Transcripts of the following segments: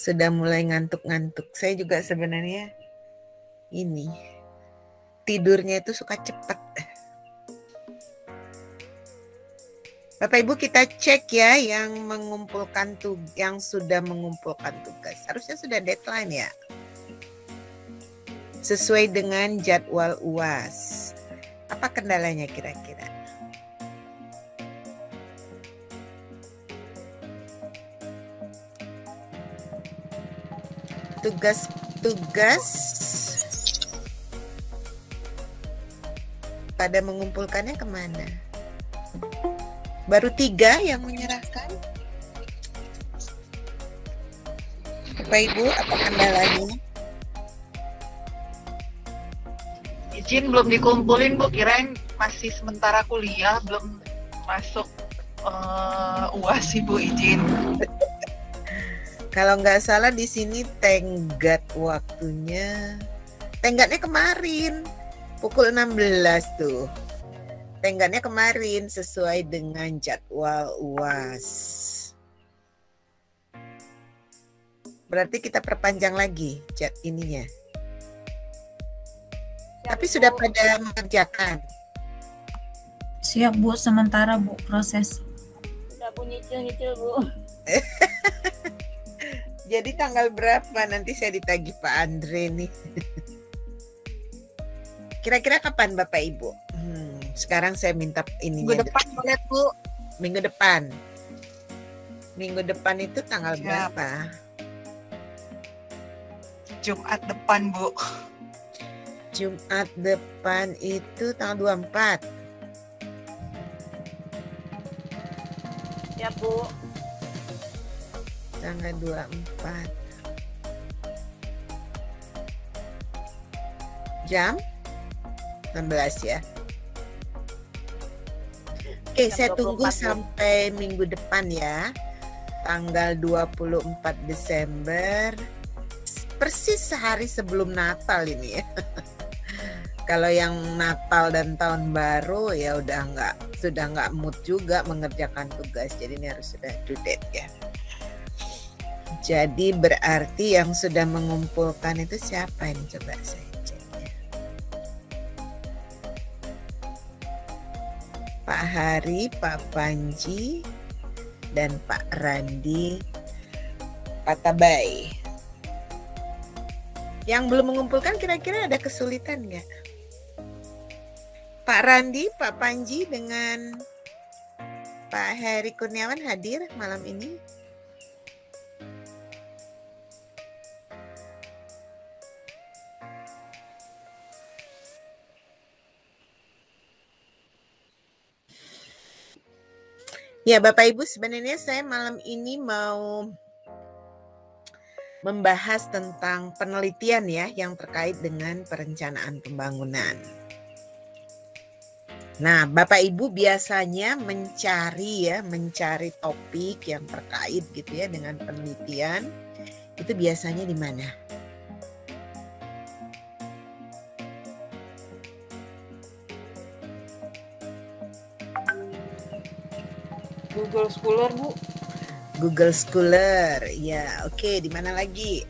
sudah mulai ngantuk-ngantuk. Saya juga sebenarnya ini tidurnya itu suka cepat. Bapak Ibu, kita cek ya yang sudah mengumpulkan tugas. Harusnya sudah deadline ya. Sesuai dengan jadwal UAS. Apa kendalanya kira-kira? Tugas pada mengumpulkannya kemana? Baru 3 yang menyerahkan. Bapak Ibu, apa kendalanya? Izin belum dikumpulin Bu, kirain masih sementara kuliah, belum masuk UAS Ibu, izin. Kalau nggak salah di sini tenggat waktunya. Tenggatnya kemarin pukul 16 tuh. Tenggatnya kemarin sesuai dengan jadwal UAS. Berarti kita perpanjang lagi ininya. Tapi sudah pada mengerjakan. Siap Bu, sementara Bu proses. Sudah Bu, nyicil Bu. Jadi tanggal berapa nanti saya ditagih Pak Andre nih? Kira-kira kapan Bapak Ibu? Sekarang saya minta ininya. Minggu depan boleh Bu. Minggu depan. Minggu depan itu tanggal berapa? Jumat depan Bu. Jumat depan itu tanggal 24. Ya Bu. Tanggal 24. Jam 16 ya. Oke, saya tunggu sampai minggu depan ya. Tanggal 24 Desember. Persis sehari sebelum Natal ini ya. Kalau yang Natal dan Tahun Baru ya sudah nggak mood juga mengerjakan tugas. Jadi ini harus sudah due date ya. Jadi berarti yang sudah mengumpulkan itu siapa ini, coba saya cek ya. Pak Hari, Pak Panji, dan Pak Randi Patabai. Yang belum mengumpulkan kira-kira ada kesulitan nggak? Pak Randi, Pak Panji dengan Pak Heri Kurniawan hadir malam ini. Ya Bapak Ibu, sebenarnya saya malam ini mau membahas tentang penelitian ya yang terkait dengan perencanaan pembangunan. Nah, Bapak Ibu biasanya mencari topik yang terkait gitu ya dengan penelitian. Itu biasanya di mana? Google Scholar Bu. Google Scholar, ya oke. Di mana lagi?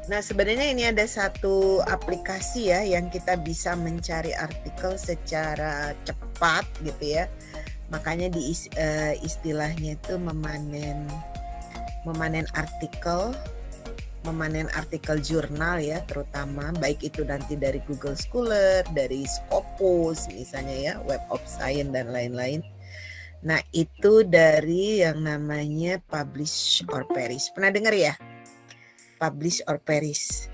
Nah sebenarnya ini ada satu aplikasi ya yang kita bisa mencari artikel secara cepat gitu ya. Makanya di istilahnya itu memanen artikel jurnal ya, terutama baik itu nanti dari Google Scholar, dari Scopus misalnya ya, Web of Science dan lain-lain. Nah itu dari yang namanya Publish or Perish. Pernah dengar ya? Publish or Perish.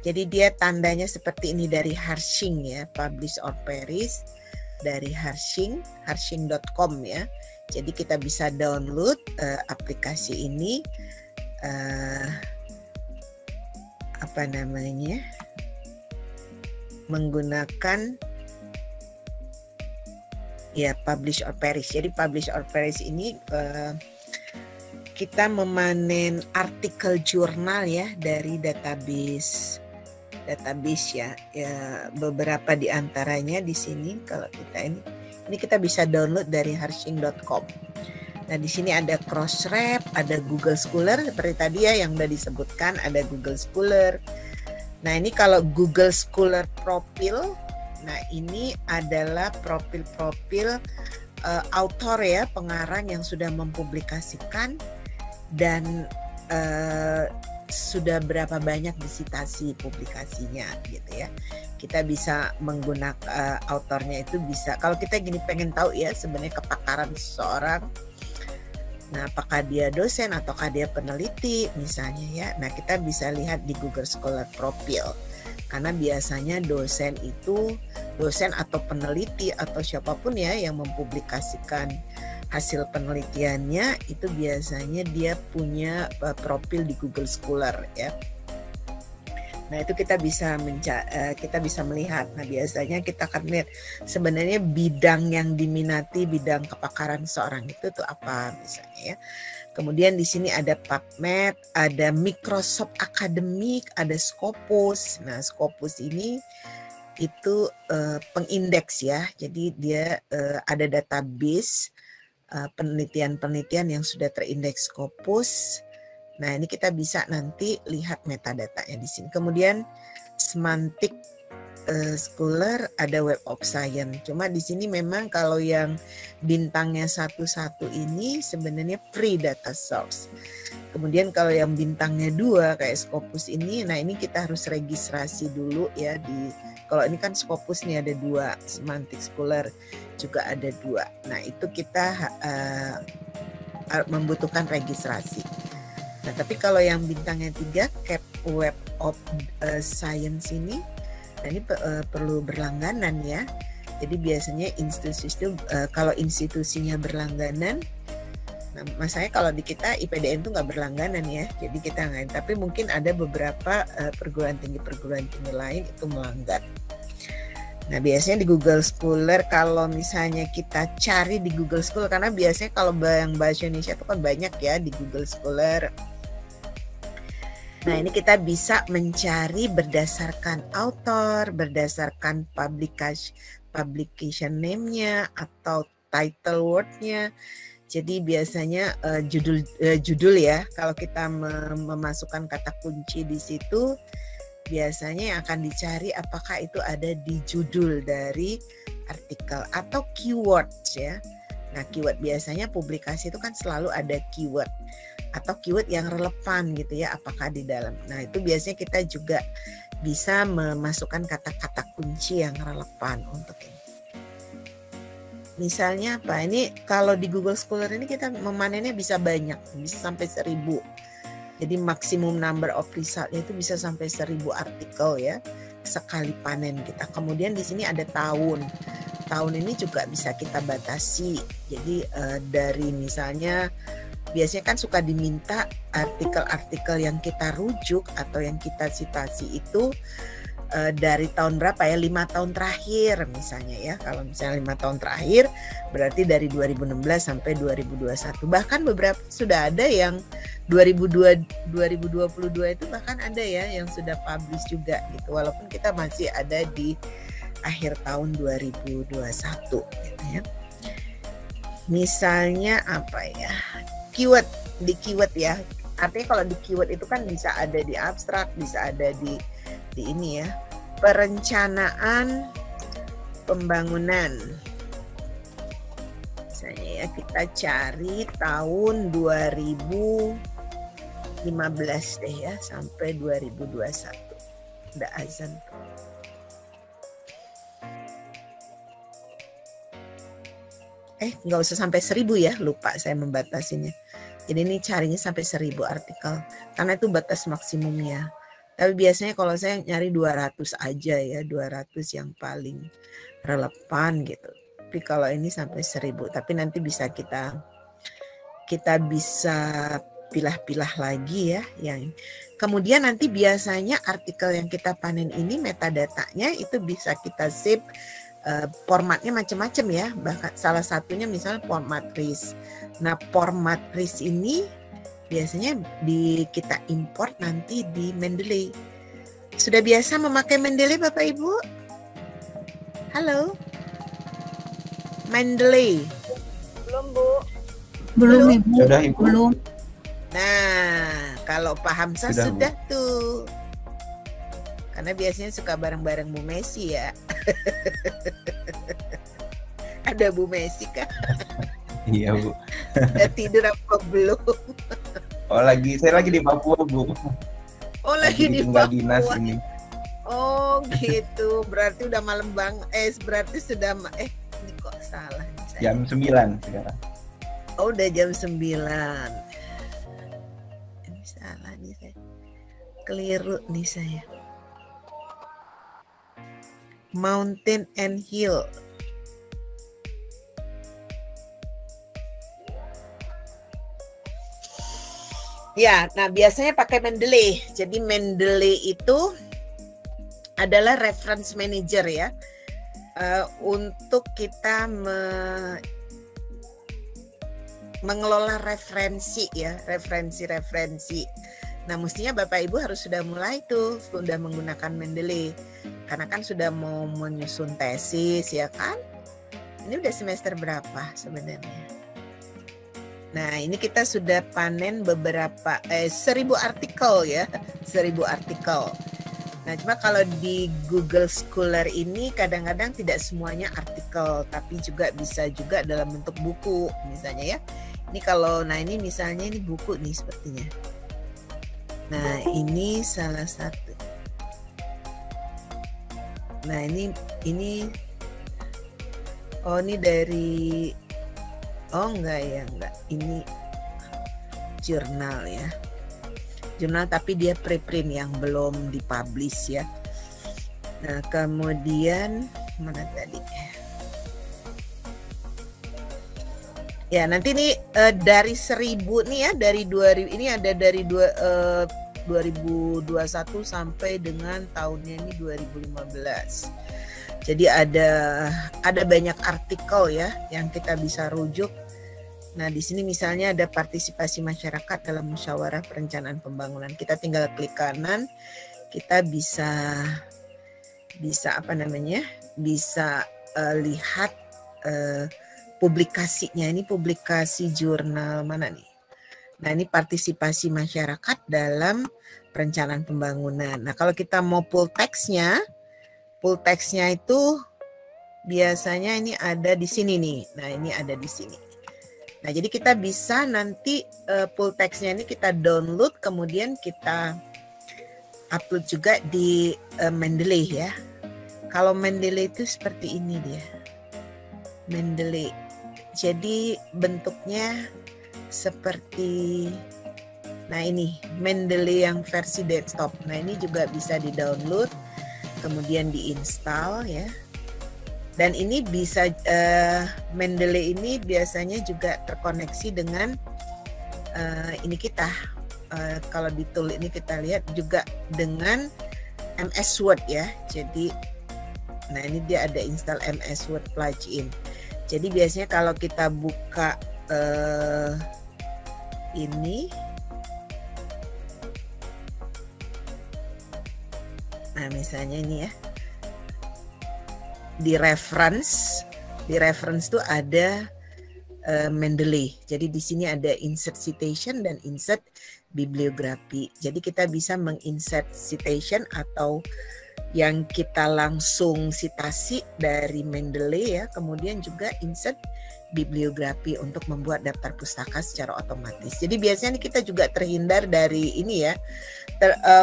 Jadi dia tandanya seperti ini dari Harshing ya, Publish or Perish dari harshing.com ya. Jadi kita bisa download aplikasi ini. Menggunakan ya Publish or Perish. Jadi Publish or Perish ini kita memanen artikel jurnal ya dari database database ya. Beberapa di antaranya di sini kalau kita ini kita bisa download dari harshing.com. Nah, di sini ada Crossref, ada Google Scholar seperti tadi ya yang udah disebutkan, ada Google Scholar. Nah, ini kalau Google Scholar profil, nah ini adalah profil-profil author ya, pengarang yang sudah mempublikasikan dan sudah berapa banyak disitasi publikasinya gitu ya. Kita bisa menggunakan autornya itu bisa. Kalau kita gini pengen tahu ya sebenarnya kepakaran seseorang. Nah, apakah dia dosen ataukah dia peneliti misalnya ya. Nah, kita bisa lihat di Google Scholar Profile. Karena biasanya dosen atau peneliti atau siapapun ya yang mempublikasikan hasil penelitiannya itu biasanya dia punya profil di Google Scholar ya. Nah, itu kita bisa melihat. Nah, biasanya kita akan lihat sebenarnya bidang yang diminati, bidang kepakaran seorang itu tuh apa misalnya ya. Kemudian di sini ada PubMed, ada Microsoft Academic, ada Scopus. Nah, Scopus ini itu pengindeks ya. Jadi dia ada database penelitian-penelitian yang sudah terindeks Scopus. Nah, ini kita bisa nanti lihat metadata-nya di sini. Kemudian Semantic Scholar, ada Web of Science. Cuma di sini memang kalau yang bintangnya 1 ini sebenarnya free data source. Kemudian kalau yang bintangnya 2 kayak Scopus ini, nah ini kita harus registrasi dulu ya kalau ini kan Scopus nih ada 2, Semantic Scholar juga ada 2. Nah, itu kita membutuhkan registrasi. Nah, tapi kalau yang bintangnya 3 Cap Web of Science ini, nah ini perlu berlangganan ya. Jadi biasanya kalau institusinya berlangganan, nah masalahnya kalau di kita IPDN itu nggak berlangganan ya. Jadi kita nggak, tapi mungkin ada beberapa perguruan tinggi lain itu melanggar. Nah, biasanya di Google Scholar kalau misalnya kita cari di Google Scholar, karena biasanya kalau yang bahasa Indonesia itu kan banyak ya di Google Scholar. Nah, ini kita bisa mencari berdasarkan author, berdasarkan publication name-nya atau title word-nya. Jadi biasanya judul ya, kalau kita memasukkan kata kunci di situ, biasanya yang akan dicari apakah itu ada di judul dari artikel atau keywords ya. Nah, keyword biasanya publikasi itu kan selalu ada keyword atau keyword yang relevan gitu ya, apakah di dalam. Nah, itu biasanya kita juga bisa memasukkan kata-kata kunci yang relevan untuk ini. Misalnya apa? Ini kalau di Google Scholar ini kita memanennya bisa banyak, bisa sampai 1000. Jadi maksimum number of result itu bisa sampai 1000 artikel ya sekali panen kita. Kemudian di sini ada tahun. Tahun ini juga bisa kita batasi. Jadi dari misalnya biasanya kan suka diminta artikel-artikel yang kita rujuk atau yang kita citasi itu dari tahun berapa ya, 5 tahun terakhir misalnya ya. Kalau misalnya 5 tahun terakhir berarti dari 2016 sampai 2021. Bahkan beberapa sudah ada yang 2022 itu bahkan ada ya yang sudah publish juga gitu. Walaupun kita masih ada di akhir tahun 2021 gitu ya. Misalnya apa ya? Keyword, di keyword ya. Artinya kalau di keyword itu kan bisa ada di abstrak, bisa ada di ini ya. Perencanaan pembangunan. Misalnya ya kita cari tahun 2015 deh ya sampai 2021. Udah azan tuh. Nggak usah sampai 1000 ya, lupa saya membatasinya. Jadi ini carinya sampai 1000 artikel karena itu batas maksimumnya. Tapi biasanya kalau saya nyari 200 aja ya, 200 yang paling relevan gitu. Tapi kalau ini sampai 1000, tapi nanti bisa kita bisa pilah-pilah lagi ya yang. Kemudian nanti biasanya artikel yang kita panen ini metadatanya itu bisa kita save. Formatnya macam-macam ya, bahkan salah satunya misalnya format RIS. Nah, format RIS ini biasanya kita import nanti di Mendeley. Sudah biasa memakai Mendeley Bapak Ibu? Halo? Mendeley. Belum, Bu. Belum Ibu. Sudah, Ibu. Belum. Nah, kalau Pak Hamzah Sudah, Bu. sudah tuh. Karena biasanya suka bareng-bareng Bu Messi ya. Ada Bu Messi kah? Iya, Bu. Udah tidur apa belum? Oh, saya lagi di Papua, Bu. Oh, lagi di tinggal dinas Papua. ini. Oh gitu, berarti udah malam bang. Berarti sudah ini kok salah nih saya. Jam 9 sekarang. Oh udah jam 9. Ini salah nih saya. Keliru nih saya. Mountain and Hill. Ya, nah biasanya pakai Mendeley. Jadi Mendeley itu adalah reference manager ya, untuk kita mengelola referensi ya, referensi. Nah mestinya Bapak Ibu harus sudah mulai tuh, sudah menggunakan Mendeley, karena kan sudah mau menyusun tesis ya kan. Ini udah semester berapa sebenarnya? Nah ini kita sudah panen beberapa 1000 artikel ya, 1000 artikel. Nah, cuma kalau di Google Scholar ini kadang-kadang tidak semuanya artikel, tapi juga bisa juga dalam bentuk buku misalnya ya. Ini kalau, nah ini misalnya ini buku nih sepertinya. Nah, ini salah satu. Nah, ini oh ini dari, oh enggak ya, enggak. Ini jurnal ya. Jurnal tapi dia preprint yang belum dipublish ya. Nah kemudian mana tadi? Ya nanti nih dari 1000 nih ya, dari 2000 ini ada dari 2021 sampai dengan tahunnya ini 2015. Jadi ada banyak artikel ya yang kita bisa rujuk. Nah, di sini misalnya ada partisipasi masyarakat dalam musyawarah perencanaan pembangunan. Kita tinggal klik kanan, kita bisa apa namanya? Bisa lihat publikasinya. Ini publikasi jurnal mana nih? Nah, ini partisipasi masyarakat dalam perencanaan pembangunan. Nah, kalau kita mau full text-nya itu biasanya ini ada di sini nih. Nah, ini ada di sini. Nah, jadi kita bisa nanti full text-nya ini kita download, kemudian kita upload juga di Mendeley ya. Kalau Mendeley itu seperti ini dia. Mendeley. Jadi bentuknya seperti, nah ini Mendeley yang versi desktop. Nah, ini juga bisa di-download, kemudian di-install ya. Dan ini bisa Mendeley ini biasanya juga terkoneksi dengan ini kita kalau di tool ini kita lihat juga dengan MS Word ya. Jadi nah ini dia ada install MS Word plugin. Jadi biasanya kalau kita buka ini, nah misalnya ini ya. Di reference tuh ada Mendeley. Jadi di sini ada insert citation dan insert bibliografi. Jadi kita bisa menginsert citation atau yang kita langsung citasi dari Mendeley ya, kemudian juga insert bibliografi untuk membuat daftar pustaka secara otomatis. Jadi biasanya kita juga terhindar dari ini ya,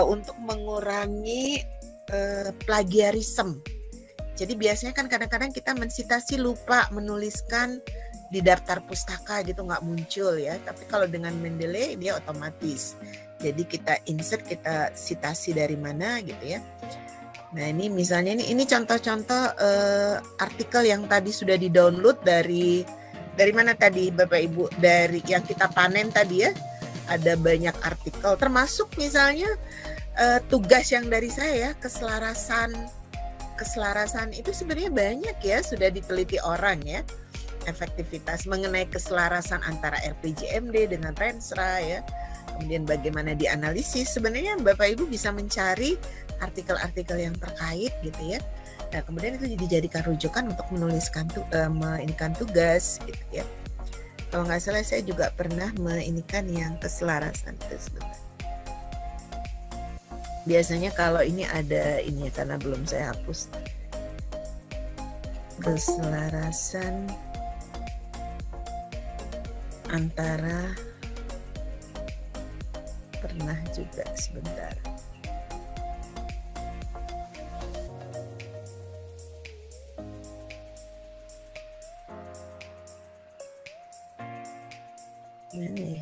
untuk mengurangi plagiarisme. Jadi biasanya kan kadang-kadang kita mensitasi lupa menuliskan di daftar pustaka gitu, nggak muncul ya. Tapi kalau dengan Mendeley dia otomatis. Jadi kita insert, kita citasi dari mana gitu ya. Nah ini misalnya ini contoh-contoh artikel yang tadi sudah di-download dari mana tadi Bapak Ibu? Dari yang kita panen tadi ya. Ada banyak artikel termasuk misalnya tugas yang dari saya, keselarasan itu sebenarnya banyak ya, sudah diteliti orang ya, efektivitas mengenai keselarasan antara RPJMD dengan Renstra ya, kemudian bagaimana dianalisis. Sebenarnya Bapak Ibu bisa mencari artikel-artikel yang terkait gitu ya. Nah, kemudian itu dijadikan rujukan untuk menuliskan meinikan tugas gitu ya. Kalau nggak salah saya juga pernah meinikan yang keselarasan itu sebentar. Biasanya kalau ini ada ini ya, karena belum saya hapus. Keselarasan antara pernah juga sebentar. Ini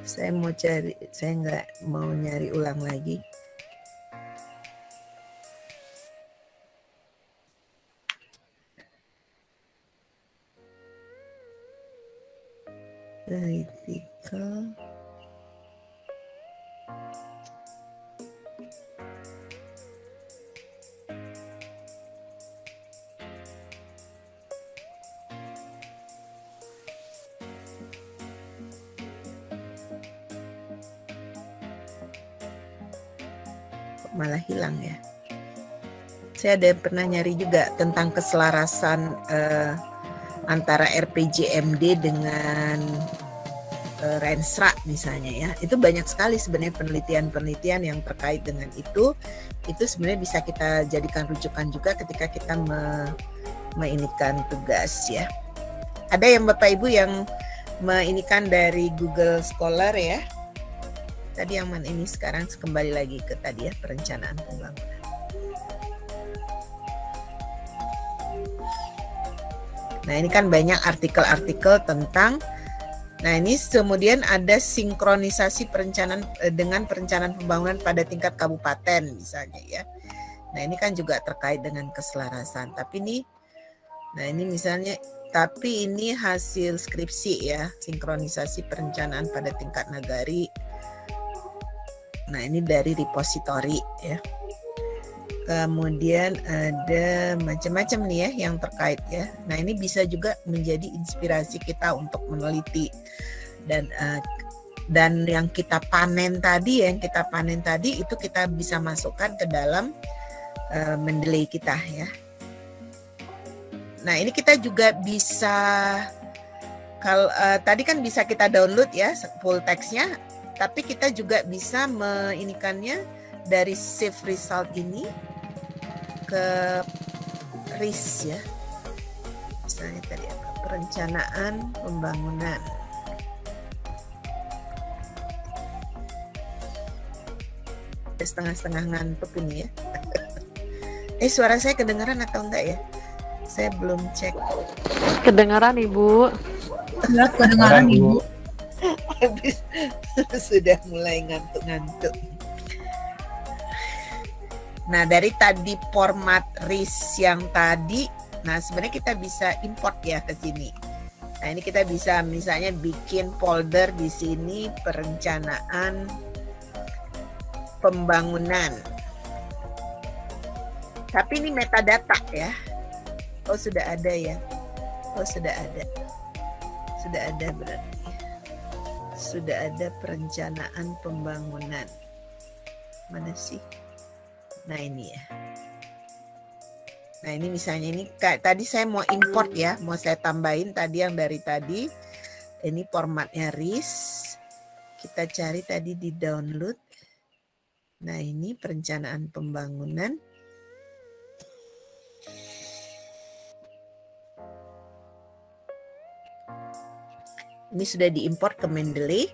saya mau cari, saya nggak mau nyari ulang lagi. Critical malah hilang ya. Saya ada pernah nyari juga tentang keselarasan antara RPJMD dengan Renstra misalnya ya. Itu banyak sekali sebenarnya penelitian-penelitian yang terkait dengan itu. Itu sebenarnya bisa kita jadikan rujukan juga ketika kita meinikan tugas ya. Ada yang Bapak Ibu yang meinikan dari Google Scholar ya. Tadi yang mana ini, sekarang kembali lagi ke tadi ya, perencanaan pembangunan. Nah ini kan banyak artikel-artikel tentang, nah ini kemudian ada sinkronisasi perencanaan dengan perencanaan pembangunan pada tingkat kabupaten misalnya ya. Nah ini kan juga terkait dengan keselarasan, tapi ini, nah ini misalnya, tapi ini hasil skripsi ya, sinkronisasi perencanaan pada tingkat nagari. Nah ini dari repository ya. Kemudian ada macam-macam nih ya yang terkait ya. Nah ini bisa juga menjadi inspirasi kita untuk meneliti dan yang kita panen tadi itu kita bisa masukkan ke dalam Mendeley kita ya. Nah ini kita juga bisa, kalau tadi kan bisa kita download ya full text-nya. Tapi kita juga bisa meinikannya dari save result ini ke RIS ya. Misalnya tadi apa? Perencanaan pembangunan. Setengah-setengah ngantuk ini ya. Suara saya kedengaran atau enggak ya? Saya belum cek. Kedengaran Ibu. Ya, kedengaran Ibu. Habis sudah mulai ngantuk-ngantuk. Nah dari tadi format RIS yang tadi, nah sebenarnya kita bisa import ya ke sini. Nah ini kita bisa misalnya bikin folder di sini perencanaan pembangunan. Tapi ini metadata ya. Oh sudah ada ya. Oh sudah ada. Sudah ada berarti. Sudah ada perencanaan pembangunan. Mana sih? Nah ini ya. Nah ini misalnya ini tadi saya mau import ya, mau saya tambahin tadi yang dari tadi. Ini formatnya RIS. Kita cari tadi di download. Nah ini perencanaan pembangunan. Ini sudah diimport ke Mendeley.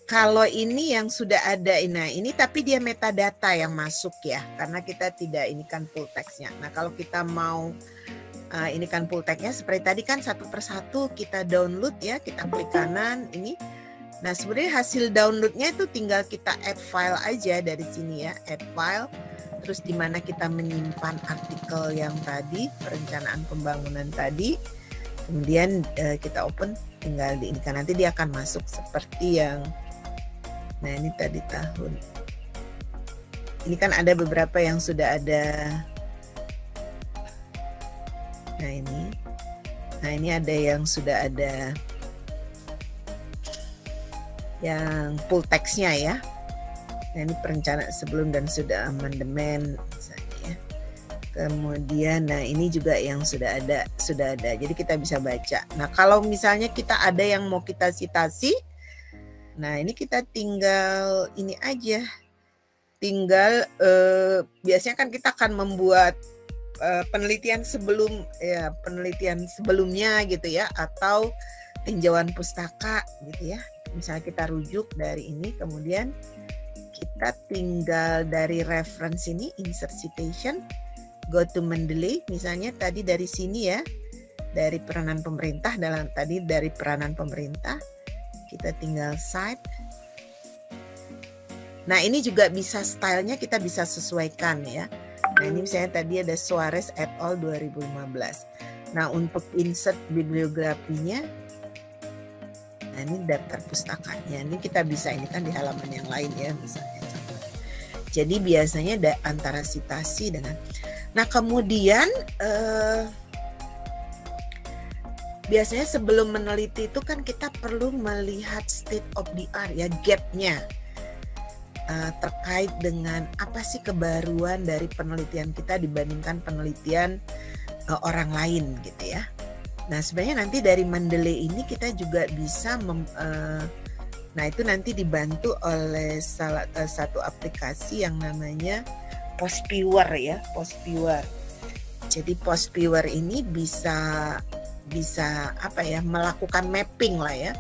Kalau ini yang sudah ada, nah ini tapi dia metadata yang masuk ya, karena kita tidak ini kan full text-nya. Nah kalau kita mau ini kan full text-nya seperti tadi kan satu persatu kita download ya, kita klik kanan ini. Nah sebenarnya hasil downloadnya itu tinggal kita add file aja dari sini ya, add file. Terus di mana kita menyimpan artikel yang tadi, perencanaan pembangunan tadi. Kemudian kita open, tinggal diinikan, nanti dia akan masuk seperti yang, nah ini tadi tahun. Ini kan ada beberapa yang sudah ada. Nah ini ada yang sudah ada yang full text-nya ya. Nah, ini perencanaan sebelum dan sudah amandemen misalnya ya. Kemudian nah ini juga yang sudah ada. Jadi kita bisa baca. Nah, kalau misalnya kita ada yang mau kita sitasi, nah ini kita tinggal ini aja. Tinggal biasanya kan kita akan membuat penelitian sebelumnya gitu ya, atau tinjauan pustaka gitu ya. Misalnya kita rujuk dari ini, kemudian kita tinggal dari reference ini, insert citation, go to Mendeley, misalnya tadi dari sini ya, dari peranan pemerintah, dari peranan pemerintah, kita tinggal cite. Nah, ini juga bisa stylenya kita bisa sesuaikan ya. Nah, ini misalnya tadi ada Suarez et al 2015. Nah, untuk insert bibliografinya, nah ini daftar pustakanya. Ini kita bisa, ini kan di halaman yang lain ya misalnya. Jadi biasanya ada antara citasi dengan. Nah, kemudian biasanya sebelum meneliti itu kan kita perlu melihat state of the art ya, gap-nya. Terkait dengan apa sih kebaruan dari penelitian kita dibandingkan penelitian orang lain gitu ya. Nah, sebenarnya nanti dari Mendeley ini kita juga bisa nah itu nanti dibantu oleh salah satu aplikasi yang namanya Postviewer ya, Postviewer. Jadi Postviewer ini bisa apa ya, melakukan mapping lah ya.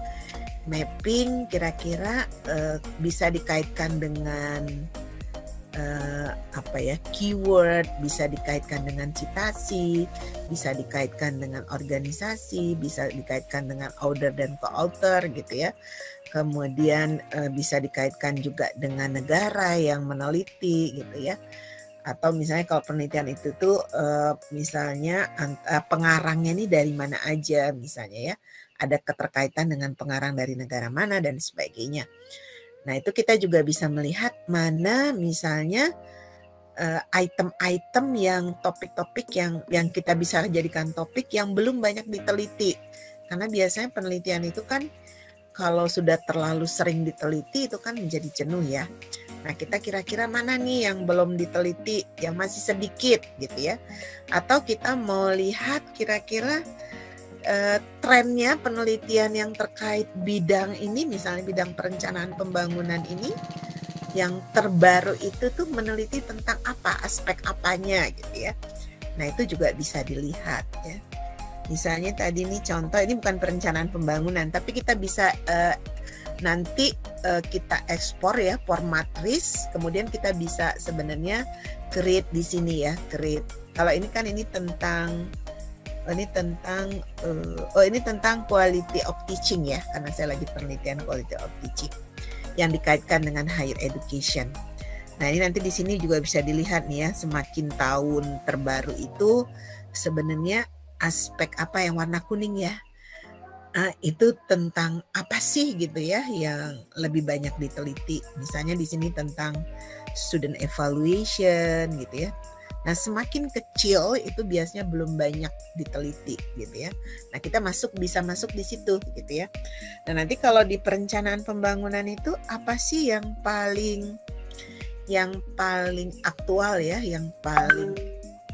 Mapping kira-kira bisa dikaitkan dengan apa ya, keyword, bisa dikaitkan dengan citasi, bisa dikaitkan dengan organisasi, bisa dikaitkan dengan author dan co-author gitu ya. Kemudian bisa dikaitkan juga dengan negara yang meneliti gitu ya. Atau misalnya kalau penelitian itu tuh misalnya pengarangnya ini dari mana aja misalnya ya. Ada keterkaitan dengan pengarang dari negara mana dan sebagainya. Nah, itu kita juga bisa melihat mana misalnya item-item yang topik-topik yang kita bisa jadikan topik yang belum banyak diteliti. Karena biasanya penelitian itu kan kalau sudah terlalu sering diteliti itu kan menjadi jenuh ya. Nah, kita kira-kira mana nih yang belum diteliti, yang masih sedikit gitu ya. Atau kita mau lihat kira-kira trennya penelitian yang terkait bidang ini, misalnya bidang perencanaan pembangunan ini, yang terbaru itu tuh meneliti tentang apa, aspek apanya gitu ya. Nah, itu juga bisa dilihat ya. Misalnya tadi nih contoh, ini bukan perencanaan pembangunan, tapi kita bisa nanti kita ekspor ya, format RIS, kemudian kita bisa sebenarnya create di sini ya, create. Kalau ini kan ini tentang ini tentang quality of teaching ya, karena saya lagi penelitian quality of teaching yang dikaitkan dengan higher education. Nah, ini nanti di sini juga bisa dilihat nih ya, semakin tahun terbaru itu sebenarnya aspek apa yang warna kuning ya. Itu tentang apa sih gitu ya yang lebih banyak diteliti. Misalnya di sini tentang student evaluation gitu ya. Nah, semakin kecil itu biasanya belum banyak diteliti gitu ya. Nah, kita bisa masuk di situ gitu ya. Dan nanti kalau di perencanaan pembangunan itu apa sih yang paling aktual ya, yang paling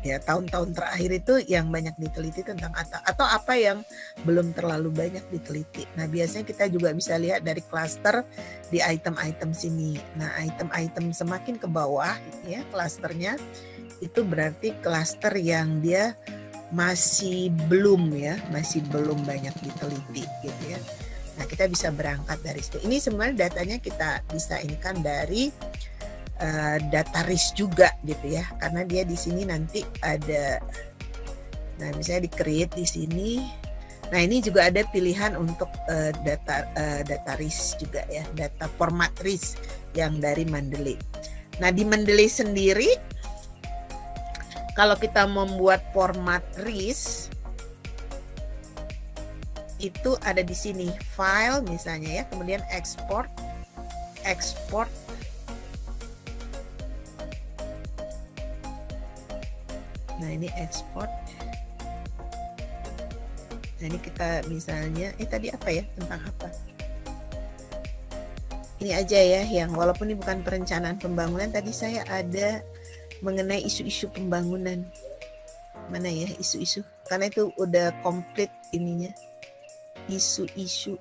ya tahun-tahun terakhir itu yang banyak diteliti tentang atau apa yang belum terlalu banyak diteliti. Nah, biasanya kita juga bisa lihat dari klaster di item-item sini. Nah, item-item semakin ke bawah ya klasternya, itu berarti klaster yang dia masih belum banyak diteliti gitu ya. Nah, kita bisa berangkat dari situ. Ini sebenarnya datanya kita bisa inikan dari data RIS juga gitu ya, karena dia di sini nanti ada, nah misalnya di create di sini. Nah, ini juga ada pilihan untuk data RIS juga ya, data format RIS yang dari Mendeley. Nah, di Mendeley sendiri kalau kita membuat format RIS itu ada di sini, file misalnya ya, kemudian export. Nah, ini export. Nah, ini kita misalnya tadi apa ya, tentang apa? ini aja ya, yang walaupun ini bukan perencanaan pembangunan, tadi saya ada mengenai isu-isu pembangunan. Mana ya isu-isu? Karena itu udah komplit ininya. Isu-isu.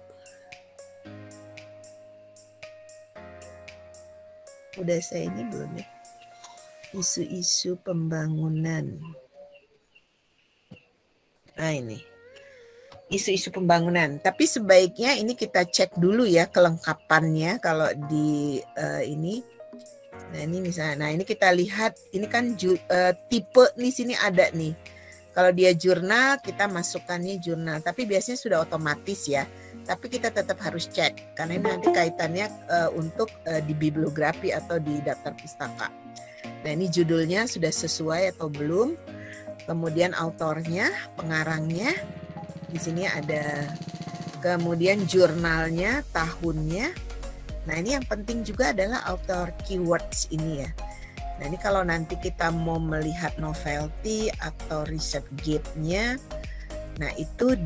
Udah saya ini belum ya? Isu-isu pembangunan. Nah ini. Isu-isu pembangunan. Tapi sebaiknya ini kita cek dulu ya kelengkapannya kalau di ini. Nah ini misalnya, nah ini kita lihat, ini kan tipe di sini ada nih. Kalau dia jurnal, kita masukkannya jurnal. Tapi biasanya sudah otomatis ya. Tapi kita tetap harus cek karena ini nanti kaitannya untuk di bibliografi atau di daftar pustaka. Nah ini judulnya sudah sesuai atau belum. Kemudian autornya, pengarangnya. Di sini ada. Kemudian jurnalnya, tahunnya. Nah ini yang penting juga adalah author keywords ini ya. Nah ini kalau nanti kita mau melihat novelty atau research gate-nya, nah itu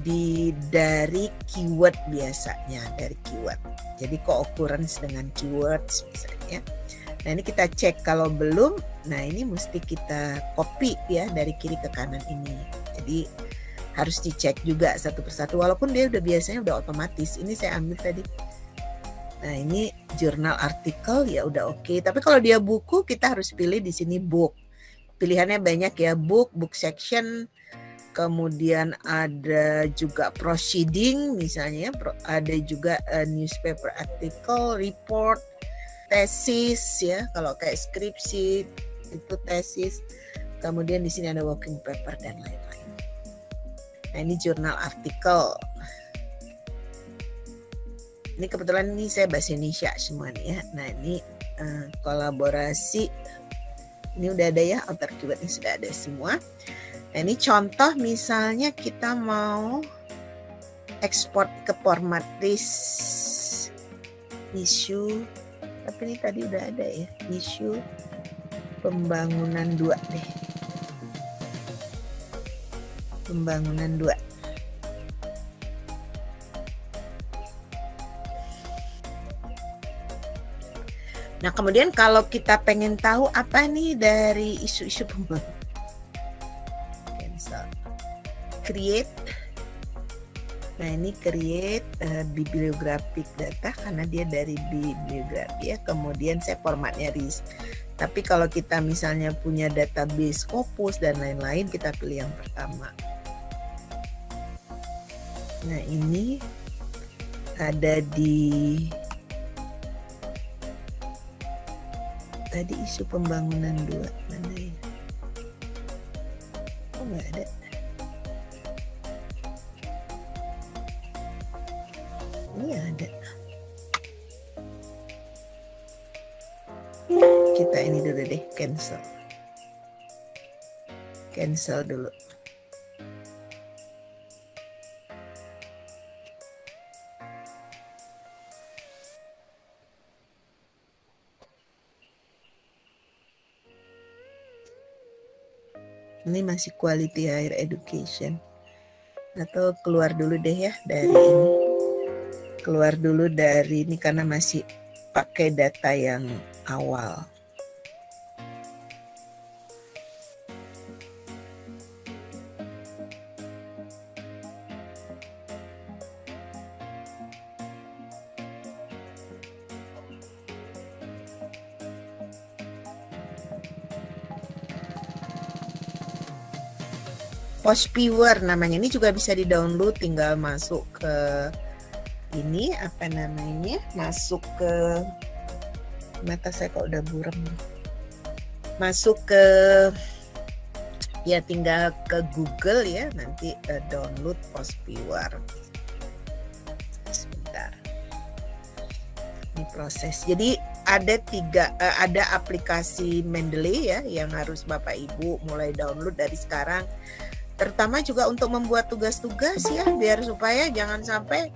dari keyword biasanya, dari keyword. Jadi co-occurrence dengan keywords misalnya. Nah ini kita cek kalau belum, nah ini mesti kita copy ya dari kiri ke kanan ini. Jadi harus dicek juga satu persatu walaupun dia biasanya udah otomatis. Ini saya ambil tadi. Nah ini jurnal artikel ya udah oke. Tapi kalau dia buku kita harus pilih di sini book. Pilihannya banyak ya, book section. Kemudian ada juga proceeding misalnya, ada juga newspaper article, report, tesis ya. Kalau kayak skripsi itu tesis. Kemudian di sini ada working paper dan lain-lain. Nah ini jurnal artikel. Ini kebetulan ini saya bahasa Indonesia semua nih ya. Nah ini kolaborasi. Ini udah ada ya, author keywordnya sudah ada semua. Nah ini contoh misalnya kita mau ekspor ke format list. Issue. Tapi ini tadi udah ada ya. Issue pembangunan 2 deh. Pembangunan 2. Nah kemudian kalau kita pengen tahu apa nih dari isu-isu pembangunan, cancel, create. Nah ini create bibliographic data karena dia dari bibliografi ya. Kemudian saya formatnya RIS. Tapi kalau kita misalnya punya database Scopus dan lain-lain, kita pilih yang pertama. Nah ini ada di tadi isu pembangunan 2 mana ya? Oh nggak ada. Ini ada. Kita ini dulu deh, cancel. Cancel dulu. Ini masih quality higher education. Atau keluar dulu deh ya dari ini. Keluar dulu dari ini karena masih pakai data yang awal. Postviewer namanya, ini juga bisa di-download, tinggal masuk ke ini apa namanya, masuk ke mata saya kok udah buram, masuk ke ya tinggal ke Google ya, nanti download Postviewer. Sebentar, ini proses. Jadi ada aplikasi Mendeley ya yang harus Bapak Ibu mulai download dari sekarang. Terutama juga untuk membuat tugas-tugas ya, biar supaya jangan sampai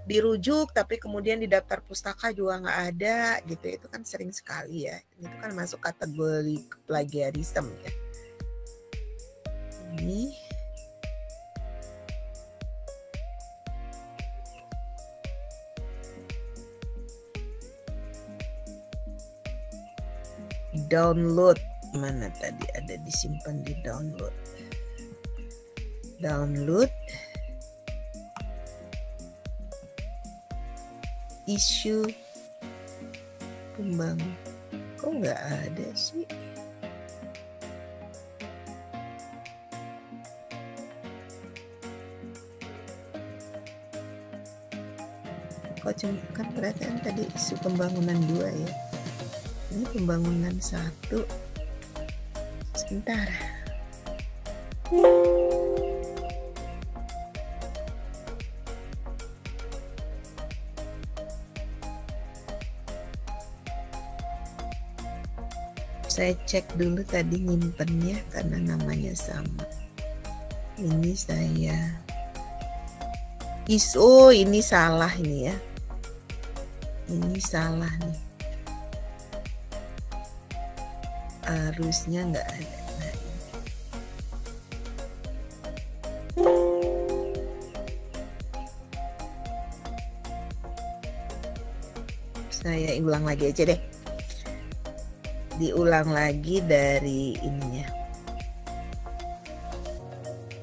dirujuk tapi kemudian di daftar pustaka juga nggak ada gitu. Itu kan sering sekali ya. Itu kan masuk kategori plagiarisme ya. Ini Download. Mana tadi ada disimpan di download. Download. Isu pembangunan. Kok nggak ada sih? Kok cuma kan perhatian tadi isu pembangunan 2 ya. Ini pembangunan 1. Sebentar. Saya cek dulu tadi nyimpennya karena namanya sama. Ini saya ini salah ini ya. Ini salah nih. Harusnya nggak ada. Nah, ini. Saya ulang lagi aja deh. Diulang lagi dari ininya.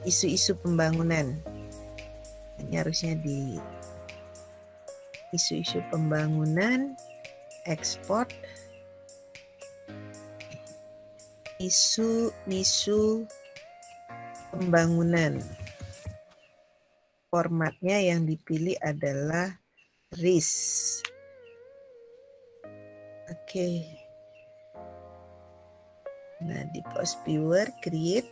Isu-isu pembangunan. Ini harusnya di isu-isu pembangunan, ekspor, isu-isu pembangunan. Formatnya yang dipilih adalah RIS. Oke. Nah, di post viewer, create.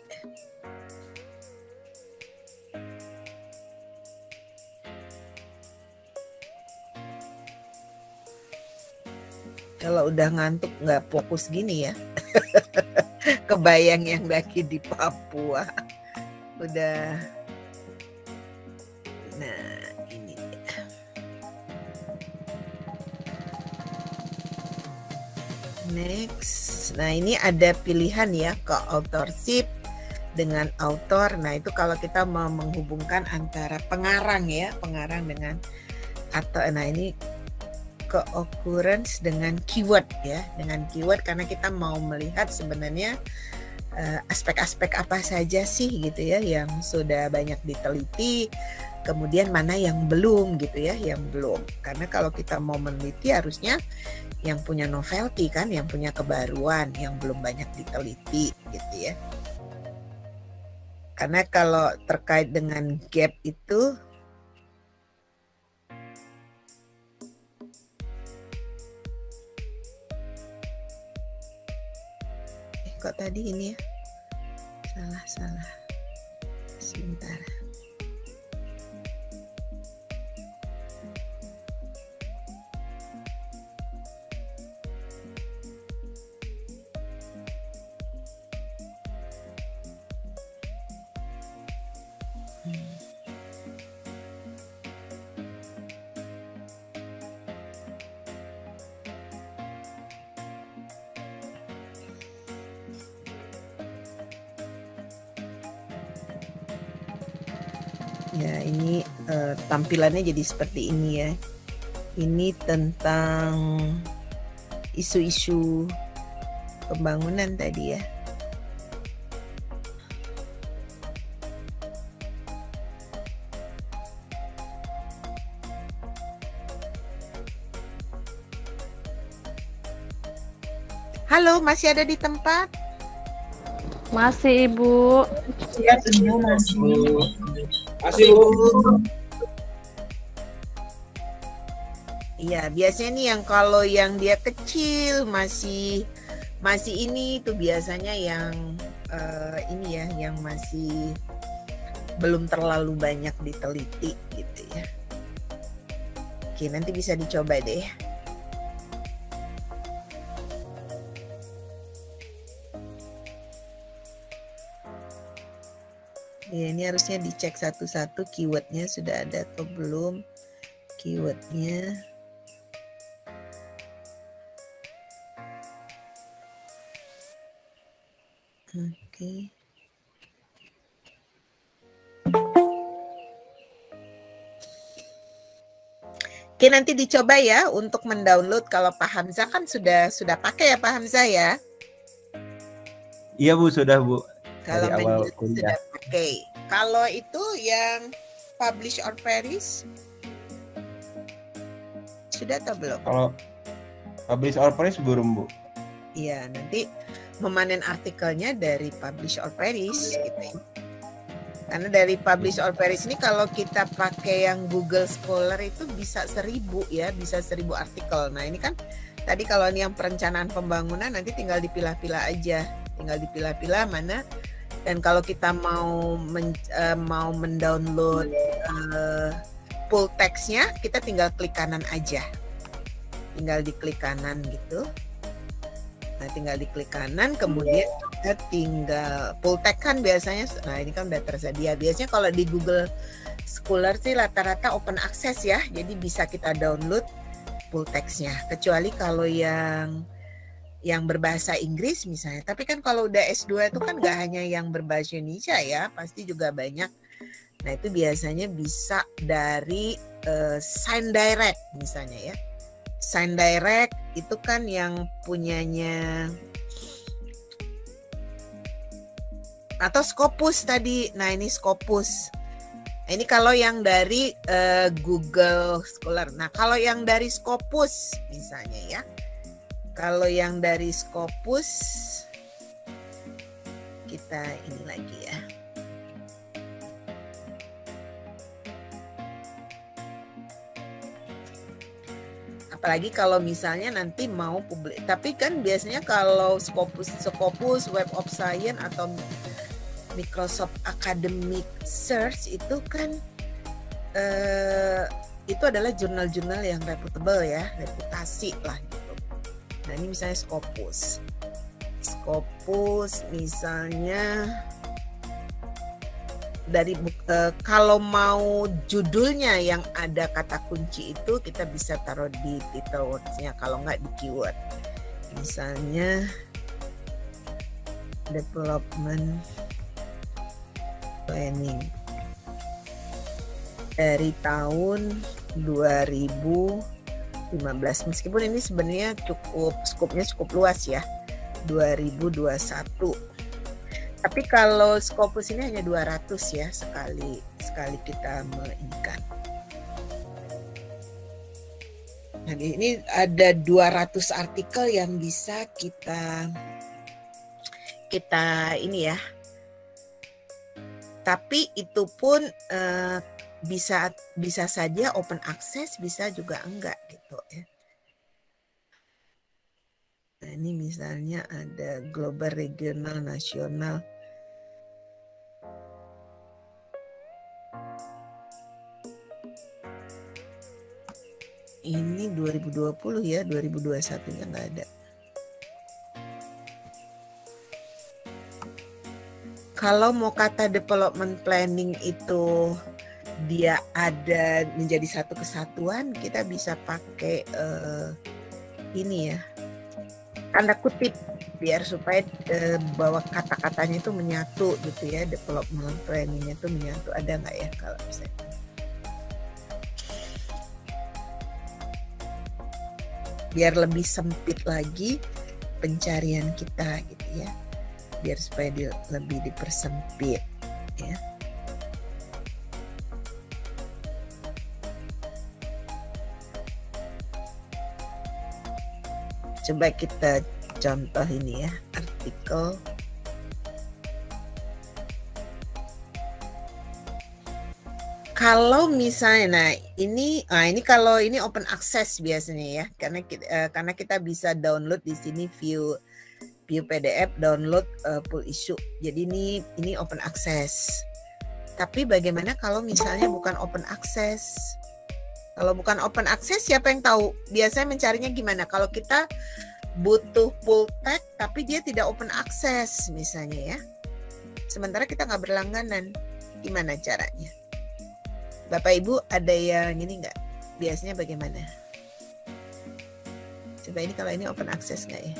Kalau udah ngantuk nggak fokus gini ya. Kebayang yang lagi di Papua. Udah. Nah, ini. Next. Nah, ini ada pilihan ya ke authorship dengan author. Nah, itu kalau kita mau menghubungkan antara pengarang ya, pengarang dengan atau nah ini ke occurrence dengan keyword ya, dengan keyword karena kita mau melihat sebenarnya aspek-aspek apa saja sih gitu ya yang sudah banyak diteliti, kemudian mana yang belum gitu ya, yang belum. Karena kalau kita mau meneliti harusnya yang punya novelty kan, yang punya kebaruan, yang belum banyak diteliti gitu ya. Karena kalau terkait dengan gap itu kok tadi ini ya salah sebentar. Ya, ini tampilannya jadi seperti ini ya. Ini tentang isu-isu pembangunan tadi ya. Halo, masih ada di tempat? Masih, Ibu. Siap, Ibu, masih. Masih, Bu. Iya, biasanya nih yang kalau yang dia kecil masih ini tuh biasanya yang ini ya, yang masih belum terlalu banyak diteliti gitu ya. Oke, nanti bisa dicoba deh. Ya, ini harusnya dicek satu-satu keywordnya sudah ada atau belum. Keywordnya. Oke. Oke, nanti dicoba ya untuk mendownload. Kalau Pak Hamzah kan sudah pakai ya Pak Hamzah ya. Iya Bu, sudah Bu. Kalau Dari awal Mendeley kuliah. sudah pakai. Kalau itu yang publish or perish sudah atau belum? Kalau publish or perish belum Bu. Iya, nanti memanen artikelnya dari publish or perish gitu ya. Karena dari publish or perish ini kalau kita pakai yang Google Scholar itu bisa 1000 ya, bisa 1000 artikel. Nah ini kan tadi kalau ini yang perencanaan pembangunan nanti tinggal dipilah-pilah aja, tinggal dipilah-pilah mana. Dan kalau kita mau mendownload full textnya, kita tinggal klik kanan aja, tinggal diklik kanan gitu. Nah tinggal diklik kanan, kemudian kita tinggal full text kan biasanya, nah ini kan udah tersedia. Biasanya kalau di Google Scholar sih rata-rata open access ya, jadi bisa kita download full textnya. Kecuali kalau yang berbahasa Inggris misalnya. Tapi kan kalau udah S2 itu kan nggak hanya yang berbahasa Indonesia ya, pasti juga banyak. Nah itu biasanya bisa dari Sign Direct misalnya ya. Sign Direct itu kan yang punyanya atau Scopus tadi. Nah ini Scopus. Nah, ini kalau yang dari Google Scholar. Nah kalau yang dari Scopus misalnya ya. Kalau yang dari Scopus kita ini lagi ya. Apalagi kalau misalnya nanti mau publik, tapi kan biasanya kalau Scopus, Web of Science atau Microsoft Academic Search itu kan itu adalah jurnal-jurnal yang reputable ya, reputasi lah gitu. Nah ini misalnya Scopus misalnya dari kalau mau judulnya yang ada kata kunci itu kita bisa taruh di title words-nya, kalau nggak di keyword. Misalnya development planning dari tahun 2015. Meskipun ini sebenarnya skopnya cukup luas ya, 2021. Tapi kalau Scopus ini hanya 200 ya sekali kita mengikat. Nah, ini ada 200 artikel yang bisa kita ini ya. Tapi itu pun bisa saja open access, bisa juga enggak gitu ya. Nah, ini misalnya ada global, regional, nasional. Ini 2020 ya, 2021-nya nggak ada. Kalau mau kata development planning itu dia ada menjadi satu kesatuan, kita bisa pakai ini ya, tanda kutip biar supaya bahwa kata-katanya itu menyatu gitu ya, development planningnya itu menyatu. Ada nggak ya kalau misalnya? Biar lebih sempit lagi pencarian kita gitu ya, biar supaya lebih dipersempit ya. Coba kita contoh ini ya, artikel kalau misalnya, nah ini kalau ini open access biasanya ya, karena kita bisa download di sini view PDF, download full issue. Jadi ini open access. Tapi bagaimana kalau misalnya bukan open access? Kalau bukan open access, siapa yang tahu? Biasanya mencarinya gimana? Kalau kita butuh full text tapi dia tidak open access misalnya ya. Sementara kita nggak berlangganan, gimana caranya? Bapak Ibu ada yang ini nggak? Biasanya bagaimana? Coba ini kalau ini open access nggak ya?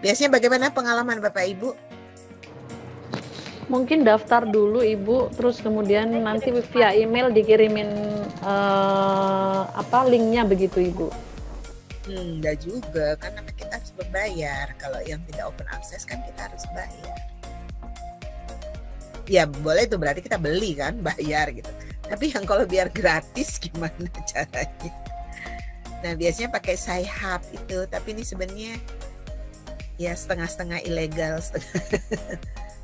Biasanya bagaimana pengalaman Bapak Ibu? Mungkin daftar dulu Ibu, terus kemudian nanti via email dikirimin linknya begitu Ibu. Enggak juga, karena kita harus berbayar. Kalau yang tidak open access kan kita harus bayar. Ya boleh tuh, berarti kita beli kan, bayar gitu. Tapi yang kalau biar gratis gimana caranya? Nah biasanya pakai Sci-Hub itu, tapi ini sebenarnya ya setengah-setengah ilegal,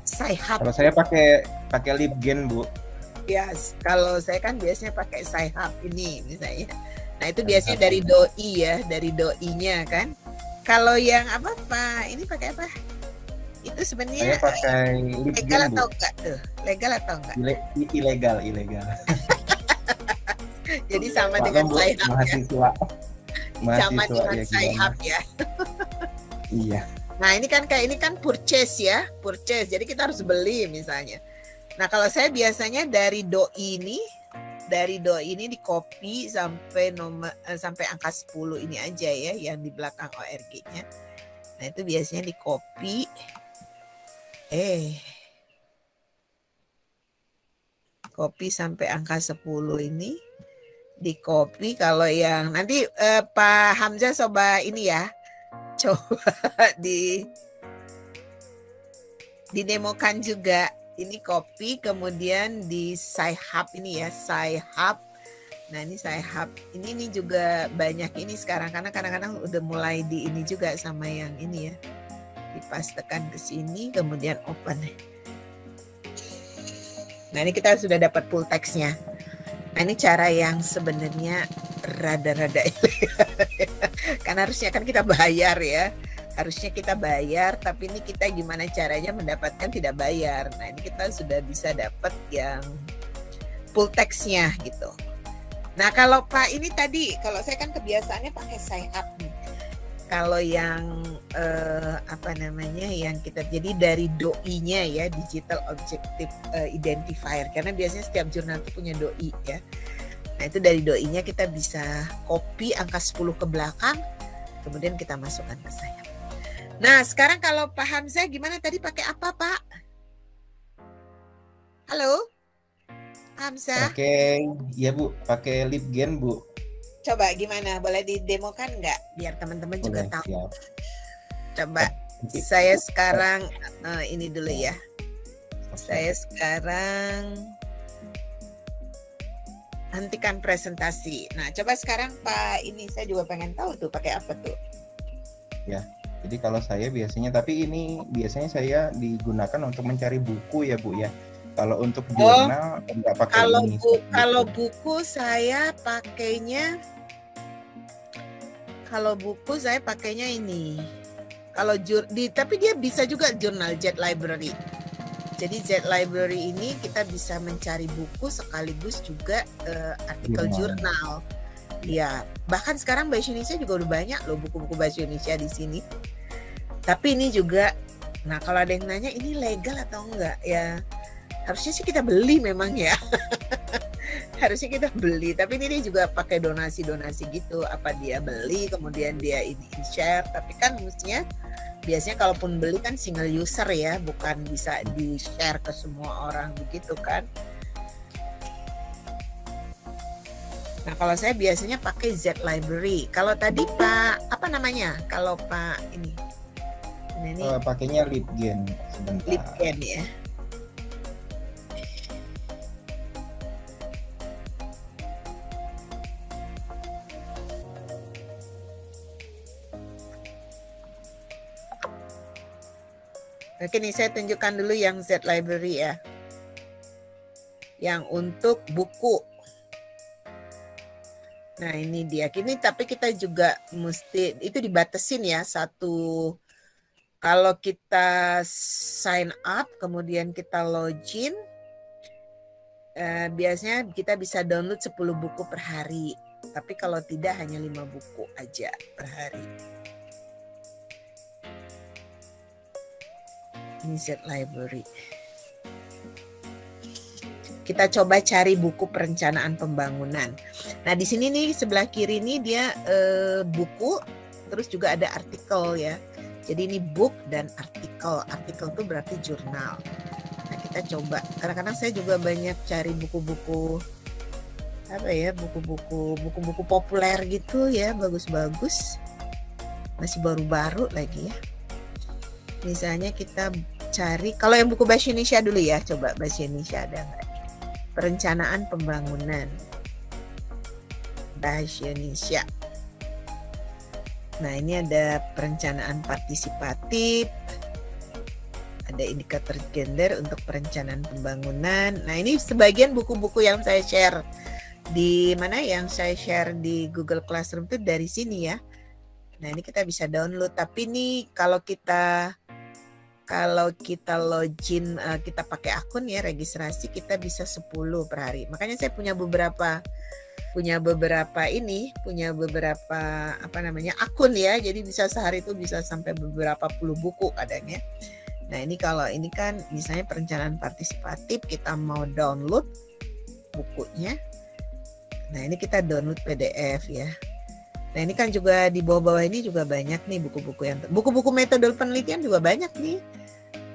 Sci-Hub. Kalau saya pakai LibGen, Bu. Ya, kalau saya kan biasanya pakai Sci-Hub ini misalnya. Nah itu biasanya dari doi ya, dari doinya kan. Kalau yang apa Pak? Ini pakai apa? Itu sebenarnya Saya pakai legal LibGen, Bu. atau enggak tuh? Legal atau enggak? Ilegal. Jadi sama Maklum, dengan Bu, Sci-Hub ya. mahasiswa. Sama dengan ya Sci-Hub gimana? ya. Iya. Nah ini kan purchase ya, purchase. Jadi kita harus beli misalnya. Nah kalau saya biasanya dari doi ini di copy sampai sampai angka 10 ini aja ya, yang di belakang ORG-nya. Nah itu biasanya di copy. Copy sampai angka 10 ini di copy. Kalau yang nanti Pak Hamzah coba ini ya, coba didemokan juga. Ini copy, kemudian di Sci-Hub ini ya, Sci-Hub. Nah ini Sci-Hub ini juga banyak ini sekarang, karena kadang-kadang udah mulai di ini juga sama yang ini ya, dipastekan ke sini kemudian open. Nah ini kita sudah dapat full text-nya. Nah ini cara yang sebenarnya rada-rada kan harusnya kan kita bayar ya. Harusnya kita bayar, tapi ini kita gimana caranya mendapatkan tidak bayar. Nah ini kita sudah bisa dapat yang full text-nya gitu. Nah kalau Pak ini tadi, kalau saya kan kebiasaannya pakai Sci-Hub nih. Kalau yang yang kita, jadi dari doi-nya ya, Digital Objective Identifier, karena biasanya setiap jurnal itu punya doi ya. Nah itu dari doi-nya kita bisa copy angka 10 ke belakang, kemudian kita masukkan ke Sci-Hub. Nah sekarang kalau Pak Hamzah gimana tadi, pakai apa Pak? Halo Hamzah? Ya Bu, pakai LibGen, Bu. Coba gimana, boleh didemokan nggak biar teman-teman juga Boleh, tahu? siap. Coba saya sekarang ini dulu ya. Saya sekarang hentikan presentasi. Nah coba sekarang Pak, ini saya juga pengen tahu tuh pakai apa tuh? Ya. Jadi kalau saya biasanya, tapi ini biasanya saya digunakan untuk mencari buku ya Bu ya. Kalau untuk jurnal enggak pakai ini. Kalau buku saya pakainya, ini. Tapi dia bisa juga jurnal Jet Library. Jadi Jet Library ini kita bisa mencari buku sekaligus juga artikel jurnal. Ya, bahkan sekarang Bahasa Indonesia juga udah banyak loh buku-buku Bahasa Indonesia di sini. Tapi ini juga, nah kalau ada yang nanya ini legal atau enggak ya, harusnya sih kita beli memang ya. Harusnya kita beli, tapi ini dia juga pakai donasi-donasi gitu. Apa dia beli kemudian dia ini share, tapi kan mestinya biasanya kalaupun beli kan single user ya, bukan bisa di share ke semua orang begitu kan. Nah kalau saya biasanya pakai Z Library. Kalau tadi Pak apa namanya? Kalau Pak ini pakainya LibGen sebentar. LibGen ya. Oke nih saya tunjukkan dulu yang Z Library ya. Yang untuk buku. Nah ini dia. Ini tapi kita juga mesti, itu dibatasin ya, satu. Kalau kita sign up, kemudian kita login, biasanya kita bisa download 10 buku per hari. Tapi kalau tidak hanya 5 buku aja per hari. Ini Z Library. Kita coba cari buku perencanaan pembangunan. Nah di sini nih sebelah kiri ini dia buku, terus juga ada artikel ya. Jadi ini book dan artikel. Artikel itu berarti jurnal. Nah kita coba. Kadang-kadang saya juga banyak cari buku-buku apa ya, buku-buku populer gitu ya, bagus-bagus. masih baru-baru lagi ya. Misalnya kita cari, kalau yang buku bahasa Indonesia dulu ya, coba bahasa Indonesia ada nggak? Perencanaan pembangunan bahasa Indonesia. Nah ini ada perencanaan partisipatif, ada indikator gender untuk perencanaan pembangunan. Nah ini sebagian buku-buku yang saya share di mana, yang saya share di Google Classroom itu dari sini ya. Nah ini kita bisa download, tapi nih kalau kita login, kita pakai akun ya, registrasi, kita bisa 10 per hari. Makanya saya punya beberapa akun ya. Jadi bisa sehari itu bisa sampai beberapa puluh buku kadang ya. Nah ini kalau ini kan misalnya perencanaan partisipatif, kita mau download bukunya. Nah ini kita download PDF ya. Nah ini kan juga di bawah-bawah ini juga banyak nih buku-buku metode penelitian juga banyak nih.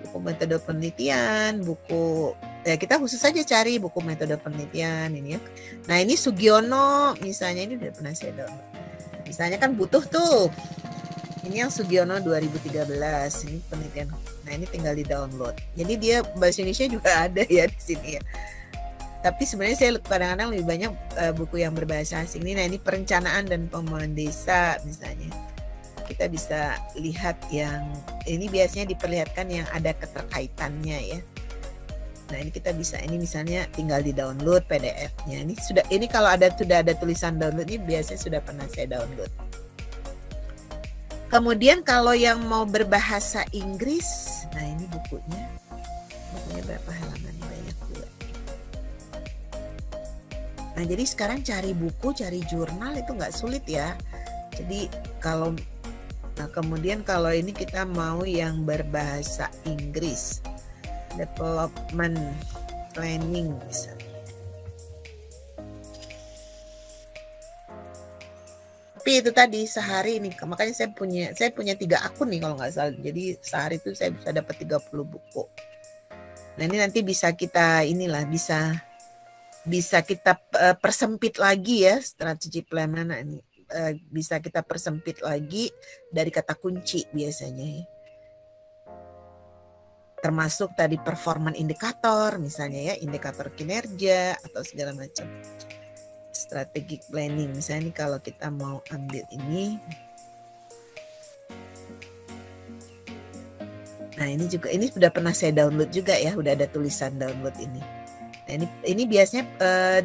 Buku metode penelitian, buku ya kita khusus saja cari buku metode penelitian ini ya. Nah ini Sugiono misalnya, ini udah pernah saya download. Misalnya kan butuh tuh. Ini yang Sugiono 2013, ini penelitian. Nah ini tinggal di download. Jadi dia bahasa Indonesia juga ada ya di sini ya. Tapi sebenarnya saya kadang-kadang lebih banyak buku yang berbahasa asing ini. Nah ini perencanaan dan pembangunan desa misalnya. Kita bisa lihat yang ini biasanya diperlihatkan yang ada keterkaitannya ya. Nah ini kita bisa, ini misalnya tinggal di download PDF-nya. Ini kalau sudah ada tulisan download ini biasanya sudah pernah saya download. Kemudian kalau yang mau berbahasa Inggris, nah ini bukunya berapa halaman, banyak juga. Nah jadi sekarang cari buku, cari jurnal itu nggak sulit ya. Jadi kemudian kalau ini kita mau yang berbahasa Inggris, development planning misalnya. Tapi itu tadi sehari ini, makanya saya punya 3 akun nih kalau nggak salah. Jadi sehari itu saya bisa dapat 30 buku. Nah ini nanti bisa kita bisa kita persempit lagi ya, strategi plan ini. Bisa kita persempit lagi dari kata kunci biasanya ya. Termasuk tadi performance indikator misalnya ya, indikator kinerja atau segala macam. Strategic planning misalnya nih, kalau kita mau ambil ini. Nah ini sudah pernah saya download juga ya, udah ada tulisan download ini. Nah ini biasanya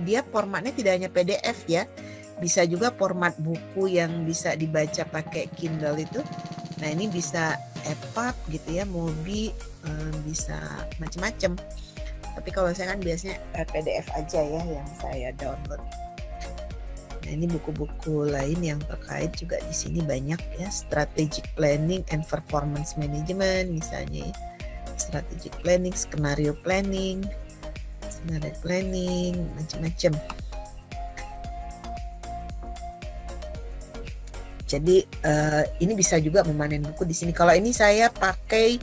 dia formatnya tidak hanya PDF ya. Bisa juga format buku yang bisa dibaca pakai Kindle itu. Nah ini bisa EPUB gitu ya, Mobi, bisa macam-macam. Tapi kalau saya kan biasanya PDF aja ya yang saya download. Nah ini buku-buku lain yang terkait juga di sini banyak ya, strategic planning and performance management misalnya, strategic planning, skenario planning, macam-macam. Jadi ini bisa juga memanen buku di sini. Kalau ini saya pakai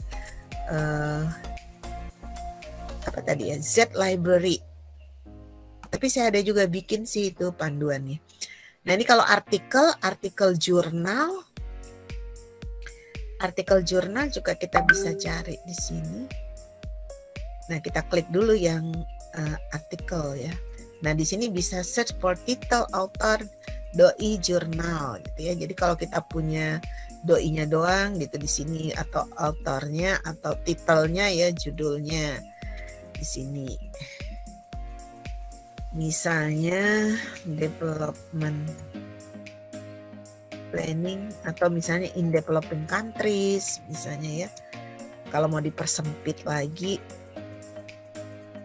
Z Library. Tapi saya ada juga bikin sih itu panduannya. Nah ini kalau artikel jurnal juga kita bisa cari di sini. Nah kita klik dulu yang artikel ya. Nah di sini bisa search for title, author, doi, jurnal gitu ya. Jadi kalau kita punya doi-nya doang gitu di sini, atau autornya atau titelnya ya, judulnya di sini. Misalnya development planning atau misalnya in developing countries misalnya ya. Kalau mau dipersempit lagi,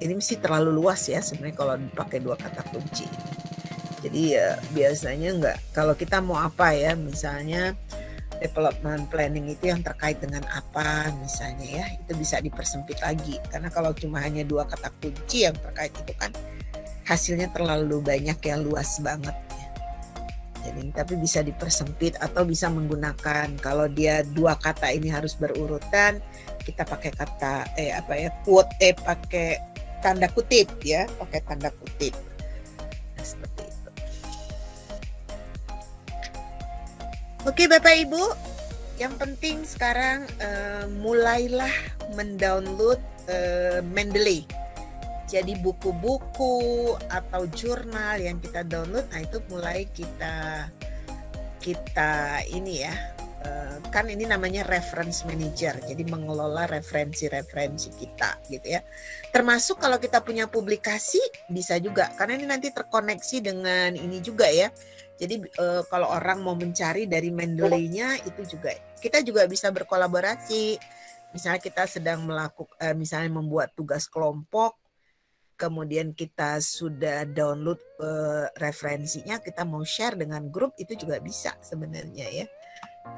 ini mesti terlalu luas ya sebenarnya kalau dipakai 2 kata kunci ini. Jadi ya biasanya enggak, kalau kita mau apa ya, misalnya development planning itu yang terkait dengan apa misalnya ya, itu bisa dipersempit lagi. Karena kalau cuma hanya 2 kata kunci yang terkait itu kan hasilnya terlalu banyak ya, luas banget ya. Jadi tapi bisa dipersempit atau bisa menggunakan, kalau dia 2 kata ini harus berurutan, kita pakai kata quote, pakai tanda kutip ya, pakai tanda kutip. Nah, seperti itu. Oke Bapak Ibu, Yang penting sekarang mulailah mendownload Mendeley. Jadi buku-buku atau jurnal yang kita download, nah itu mulai kita ini ya, kan ini namanya reference manager, jadi mengelola referensi-referensi kita gitu ya. Termasuk kalau kita punya publikasi bisa juga, karena ini nanti terkoneksi dengan ini juga ya. Jadi kalau orang mau mencari dari Mendeley-nya itu juga, kita juga bisa berkolaborasi. Misalnya kita sedang melakukan, misalnya membuat tugas kelompok, kemudian kita sudah download referensinya, kita mau share dengan grup, itu juga bisa sebenarnya ya.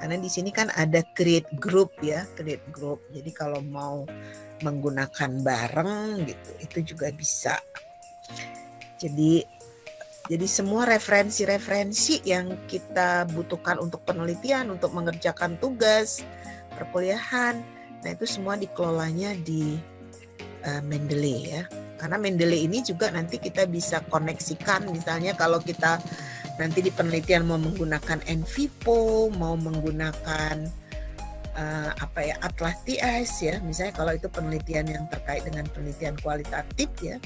Karena di sini kan ada create group ya, create group. Jadi kalau mau menggunakan bareng gitu, itu juga bisa. Jadi semua referensi-referensi yang kita butuhkan untuk penelitian, untuk mengerjakan tugas perkuliahan, nah itu semua dikelolanya di Mendeley ya. Karena Mendeley ini juga nanti kita bisa koneksikan, misalnya kalau kita nanti di penelitian mau menggunakan NVipo, mau menggunakan Atlas TIS ya, misalnya kalau itu penelitian yang terkait dengan penelitian kualitatif ya.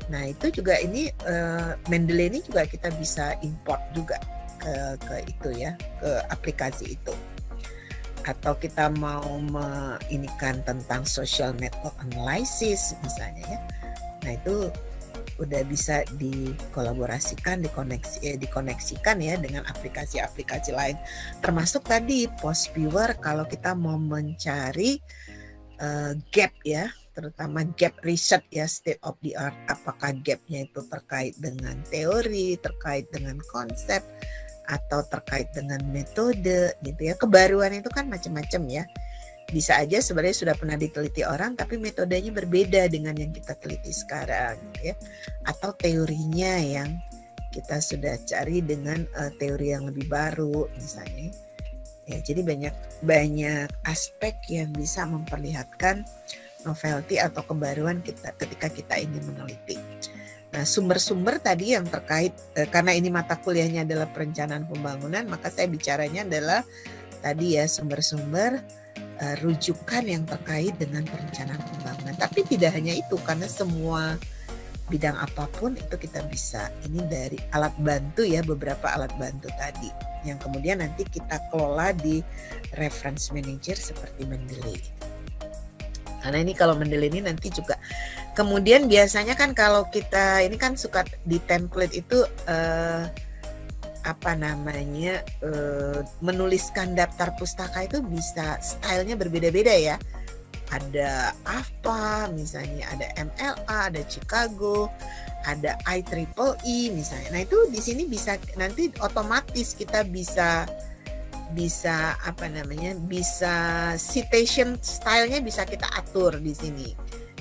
Nah itu juga ini Mendeley ini juga kita bisa import juga ke itu ya, ke aplikasi itu. Atau kita mau menginikan tentang social network analysis misalnya ya. Nah itu udah bisa dikolaborasikan, dikoneksikan ya dengan aplikasi-aplikasi lain. Termasuk tadi Post Viewer kalau kita mau mencari gap ya, terutama gap research ya, state of the art. Apakah gapnya itu terkait dengan teori, terkait dengan konsep, atau terkait dengan metode gitu ya. Kebaruan itu kan macam-macam ya. Bisa aja sebenarnya sudah pernah diteliti orang tapi metodenya berbeda dengan yang kita teliti sekarang gitu ya. Atau teorinya yang kita sudah cari dengan teori yang lebih baru misalnya. Ya, jadi banyak aspek yang bisa memperlihatkan novelty atau kebaruan kita ketika kita ingin meneliti. Nah, sumber-sumber tadi yang terkait, karena ini mata kuliahnya adalah perencanaan pembangunan, maka saya bicaranya adalah tadi ya sumber-sumber rujukan yang terkait dengan perencanaan pembangunan. Tapi tidak hanya itu, karena semua bidang apapun itu kita bisa, ini dari alat bantu ya, beberapa alat bantu tadi, yang kemudian nanti kita kelola di reference manager seperti Mendeley. Karena ini kalau Mendeley ini nanti juga kemudian biasanya kan kalau kita ini kan suka di template itu menuliskan daftar pustaka itu bisa stylenya berbeda-beda ya. Ada AFPA misalnya, ada MLA, ada Chicago, ada IEEE misalnya. Nah itu di sini bisa nanti otomatis kita bisa citation stylenya bisa kita atur di sini.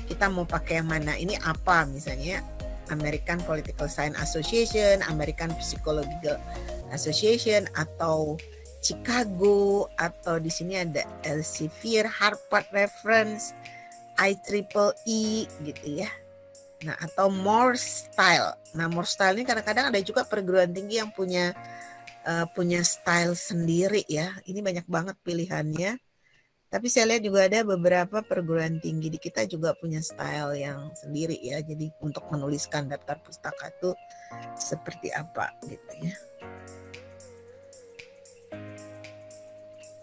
Kita mau pakai yang mana? Ini apa misalnya? American Political Science Association, American Psychological Association, atau Chicago, atau di sini ada Elsevier, Harvard Reference, IEEE gitu ya. Nah, atau More Style. Nah, More Style ini kadang-kadang ada juga perguruan tinggi yang punya style sendiri ya. Ini banyak banget pilihannya. Tapi saya lihat juga ada beberapa perguruan tinggi di kita juga punya style yang sendiri ya. Jadi untuk menuliskan daftar pustaka itu seperti apa gitu ya.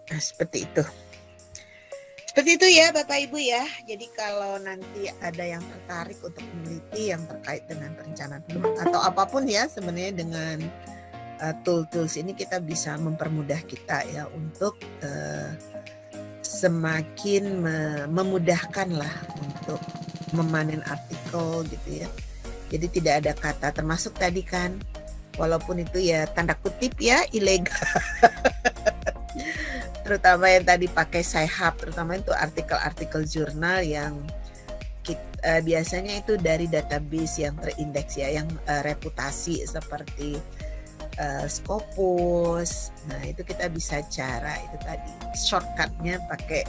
Nah, seperti itu. Seperti itu ya Bapak Ibu ya. Jadi kalau nanti ada yang tertarik untuk meneliti yang terkait dengan perencanaan atau apapun ya, sebenarnya dengan tools ini kita bisa mempermudah kita ya untuk semakin memudahkan lah untuk memanen artikel gitu ya. Jadi tidak ada kata, termasuk tadi kan walaupun itu ya tanda kutip ya ilegal. Terutama yang tadi pakai Sci-Hub, terutama itu artikel-artikel jurnal yang biasanya itu dari database yang terindeks ya, yang reputasi seperti Scopus. Nah itu kita bisa cara itu tadi shortcutnya pakai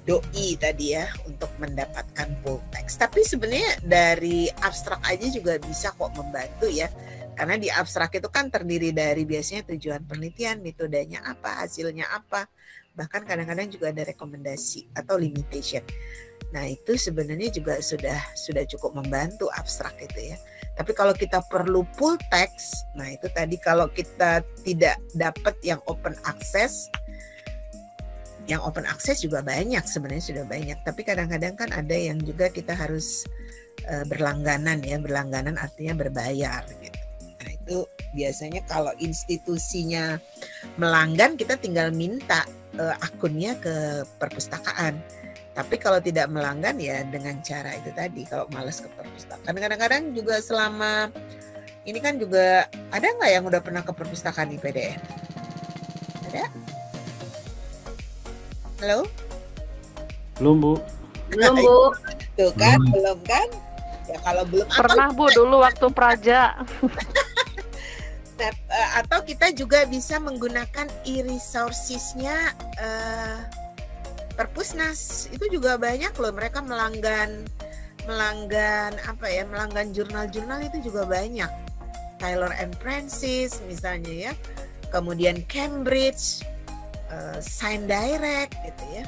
doi tadi ya untuk mendapatkan bold text. Tapi sebenarnya dari abstrak aja juga bisa kok membantu ya. Karena di abstrak itu kan terdiri dari biasanya tujuan penelitian, metodenya apa, hasilnya apa, bahkan kadang-kadang juga ada rekomendasi atau limitation. Nah itu sebenarnya juga sudah cukup membantu abstrak itu ya. Tapi kalau kita perlu full text, nah itu tadi kalau kita tidak dapat yang open access, yang open access juga banyak sebenarnya sudah banyak. Tapi kadang-kadang kan ada yang juga kita harus berlangganan ya, berlangganan artinya berbayar gitu. Nah itu biasanya kalau institusinya melanggan kita tinggal minta akunnya ke perpustakaan. Tapi kalau tidak melanggan ya dengan cara itu tadi, kalau malas ke perpustakaan. Kadang-kadang juga selama ini kan juga ada nggak yang udah pernah ke perpustakaan IPDN? Ada? Halo? Belum, Bu. Belum, Bu. Tuh kan, belum kan? Ya kalau belum Pernah Bu dulu waktu praja. Atau kita juga bisa menggunakan e-resources-nya Perpusnas. Itu juga banyak loh, mereka melanggan apa ya, melanggan jurnal-jurnal itu juga banyak. Taylor and Francis misalnya ya. Kemudian Cambridge, ScienceDirect gitu ya.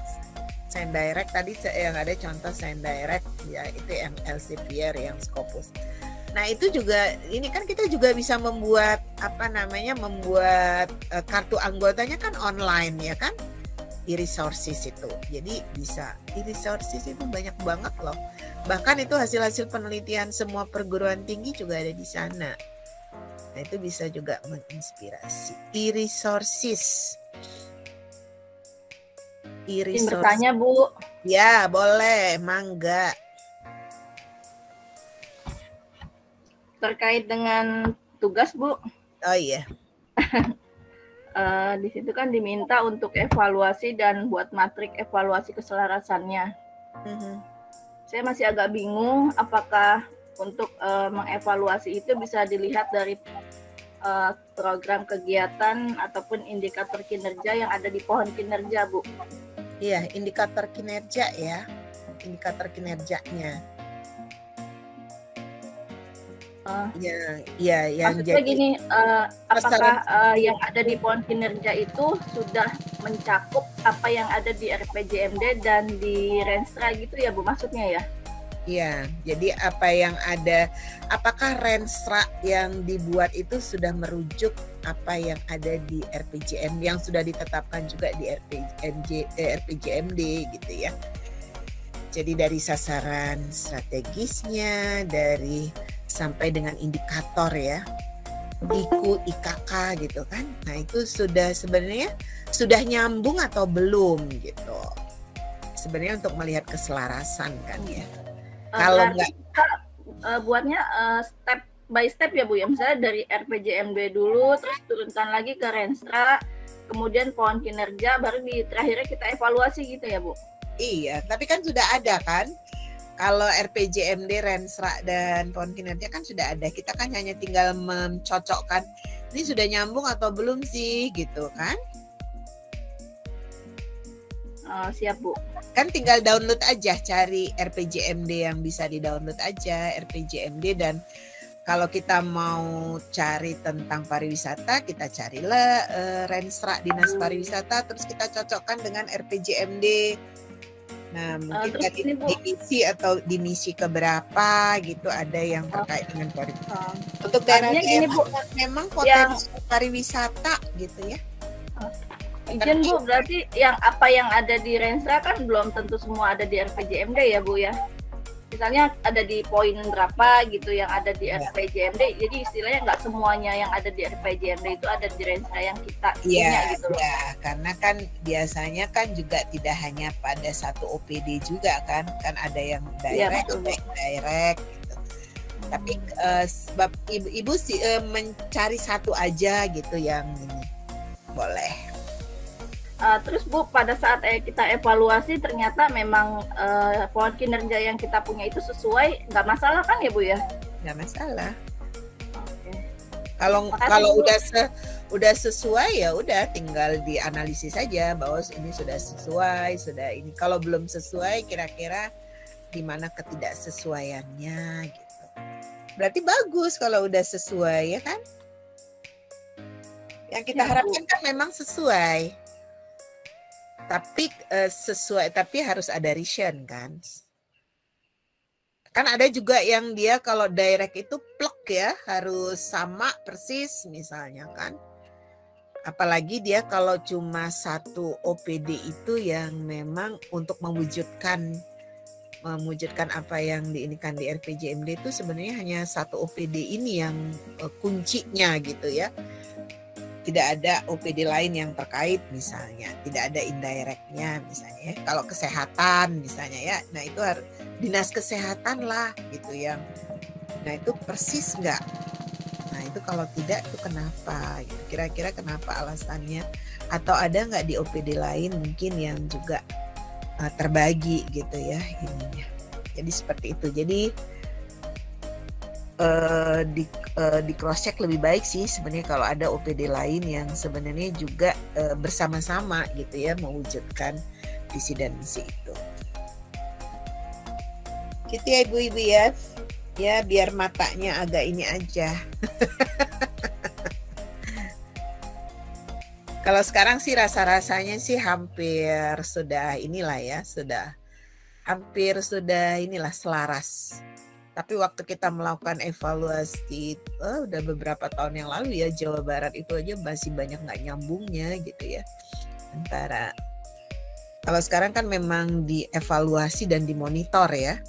ScienceDirect tadi yang ada contoh ScienceDirect ya, itu yang Elsevier, yang Scopus. Nah itu juga, ini kan kita juga bisa membuat apa namanya, membuat kartu anggotanya kan online ya kan, e-resources itu. Jadi bisa, e-resources itu banyak banget loh. Bahkan itu hasil-hasil penelitian semua perguruan tinggi juga ada di sana. Nah itu bisa juga menginspirasi. E-resources. Ingin bertanya Bu. Ya boleh, mangga. Terkait dengan tugas Bu. Oh iya. Di situ kan diminta untuk evaluasi dan buat matrik evaluasi keselarasannya. Saya masih agak bingung apakah untuk mengevaluasi itu bisa dilihat dari program kegiatan ataupun indikator kinerja yang ada di pohon kinerja, Bu. Iya, indikator kinerja ya, indikator kinerjanya. Yang maksudnya jadi gini, apakah yang ada di pohon kinerja itu sudah mencakup apa yang ada di RPJMD dan di Renstra gitu ya Bu, maksudnya ya? Iya, jadi apa yang ada, apakah Renstra yang dibuat itu sudah merujuk apa yang ada di RPJMD yang sudah ditetapkan juga di RPJMD gitu ya. Jadi dari sasaran strategisnya, dari sampai dengan indikator ya, IKU, IKK gitu kan. Nah itu sudah sebenarnya sudah nyambung atau belum gitu. Sebenarnya untuk melihat keselarasan kan ya. Kalau enggak buatnya step by step ya Bu ya. Misalnya dari RPJMD dulu, terus turunkan lagi ke Renstra, kemudian pohon kinerja, baru di terakhirnya kita evaluasi gitu ya Bu. Iya, tapi kan sudah ada kan. Kalau RPJMD, Renstra, dan pohon kinerja kan sudah ada. Kita kan hanya tinggal mencocokkan ini sudah nyambung atau belum sih gitu kan. Siap Bu. Kan tinggal download aja, cari RPJMD yang bisa di-download aja, RPJMD. Dan kalau kita mau cari tentang pariwisata, kita carilah Renstra, Dinas Pariwisata, terus kita cocokkan dengan RPJMD. Nah mungkin tadi divisi atau dimisi keberapa gitu ada yang terkait dengan pariwisata. Untuk daerah-daerah memang potensi pariwisata gitu ya. Izin Bu, berarti yang apa yang ada di Renstra kan belum tentu semua ada di RPJMD ya Bu ya. Misalnya ada di poin berapa gitu yang ada di RPJMD, jadi istilahnya nggak semuanya yang ada di RPJMD itu ada di Renstra yang kita punya gitu loh. Ya, karena kan biasanya kan juga tidak hanya pada satu OPD juga kan ada yang direct, direct gitu. Tapi sebab ibu sih mencari satu aja gitu yang ini boleh. Terus Bu, pada saat kita evaluasi ternyata memang pohon kinerja yang kita punya itu sesuai, nggak masalah kan ya Bu ya? Nggak masalah. Oke. Kalau udah sesuai ya udah tinggal dianalisis saja bahwa ini sudah sesuai, sudah ini. Kalau belum sesuai kira-kira di mana ketidaksesuaiannya gitu. Berarti bagus kalau udah sesuai ya kan? Yang kita harapkan kan memang sesuai. Tapi tapi harus ada reason kan? Kan ada juga yang dia kalau direct itu plek ya, harus sama persis misalnya kan. Apalagi dia kalau cuma satu OPD itu yang memang untuk mewujudkan apa yang diinikan di RPJMD itu sebenarnya hanya satu OPD ini yang kuncinya gitu ya. Tidak ada OPD lain yang terkait misalnya, tidak ada indirectnya misalnya. Kalau kesehatan misalnya ya, nah itu harus dinas kesehatan lah gitu yang, nah itu persis nggak? Nah itu kalau tidak itu kenapa? Gitu. Kira-kira kenapa alasannya? Atau ada nggak di OPD lain mungkin yang juga terbagi gitu ya ininya. Jadi seperti itu. Jadi di cross check lebih baik sih sebenarnya kalau ada OPD lain yang sebenarnya juga bersama-sama gitu ya mewujudkan visi dan misi itu. Gitu ya ibu-ibu ya. Ya biar matanya agak ini aja. Kalau sekarang sih rasa-rasanya sih hampir sudah inilah ya, hampir sudah inilah selaras. Tapi waktu kita melakukan evaluasi udah beberapa tahun yang lalu ya, Jawa Barat itu aja masih banyak nggak nyambungnya gitu ya. Antara kalau sekarang kan memang dievaluasi dan dimonitor ya.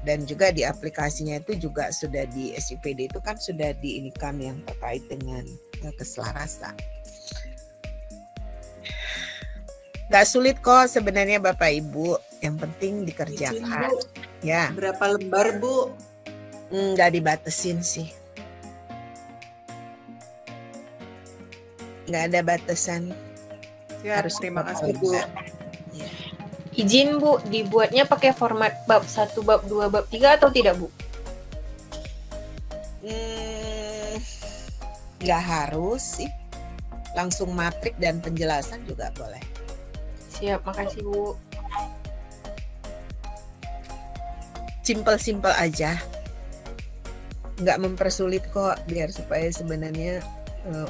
Dan juga di aplikasinya itu juga sudah di SIPD itu kan sudah diinikan yang terkait dengan keselarasan. Gak sulit kok sebenarnya Bapak Ibu, yang penting dikerjakan. Ya. Berapa lembar Bu? Nggak dibatasin sih. Nggak ada batasan. Ya, harus terima kasih Bu. Ya. Izin Bu, dibuatnya pakai format bab 1, bab 2, bab 3 atau tidak Bu? Nggak harus sih. Langsung matrik dan penjelasan juga boleh. Siap, makasih Bu. Simpel-simpel aja, nggak mempersulit kok, biar supaya sebenarnya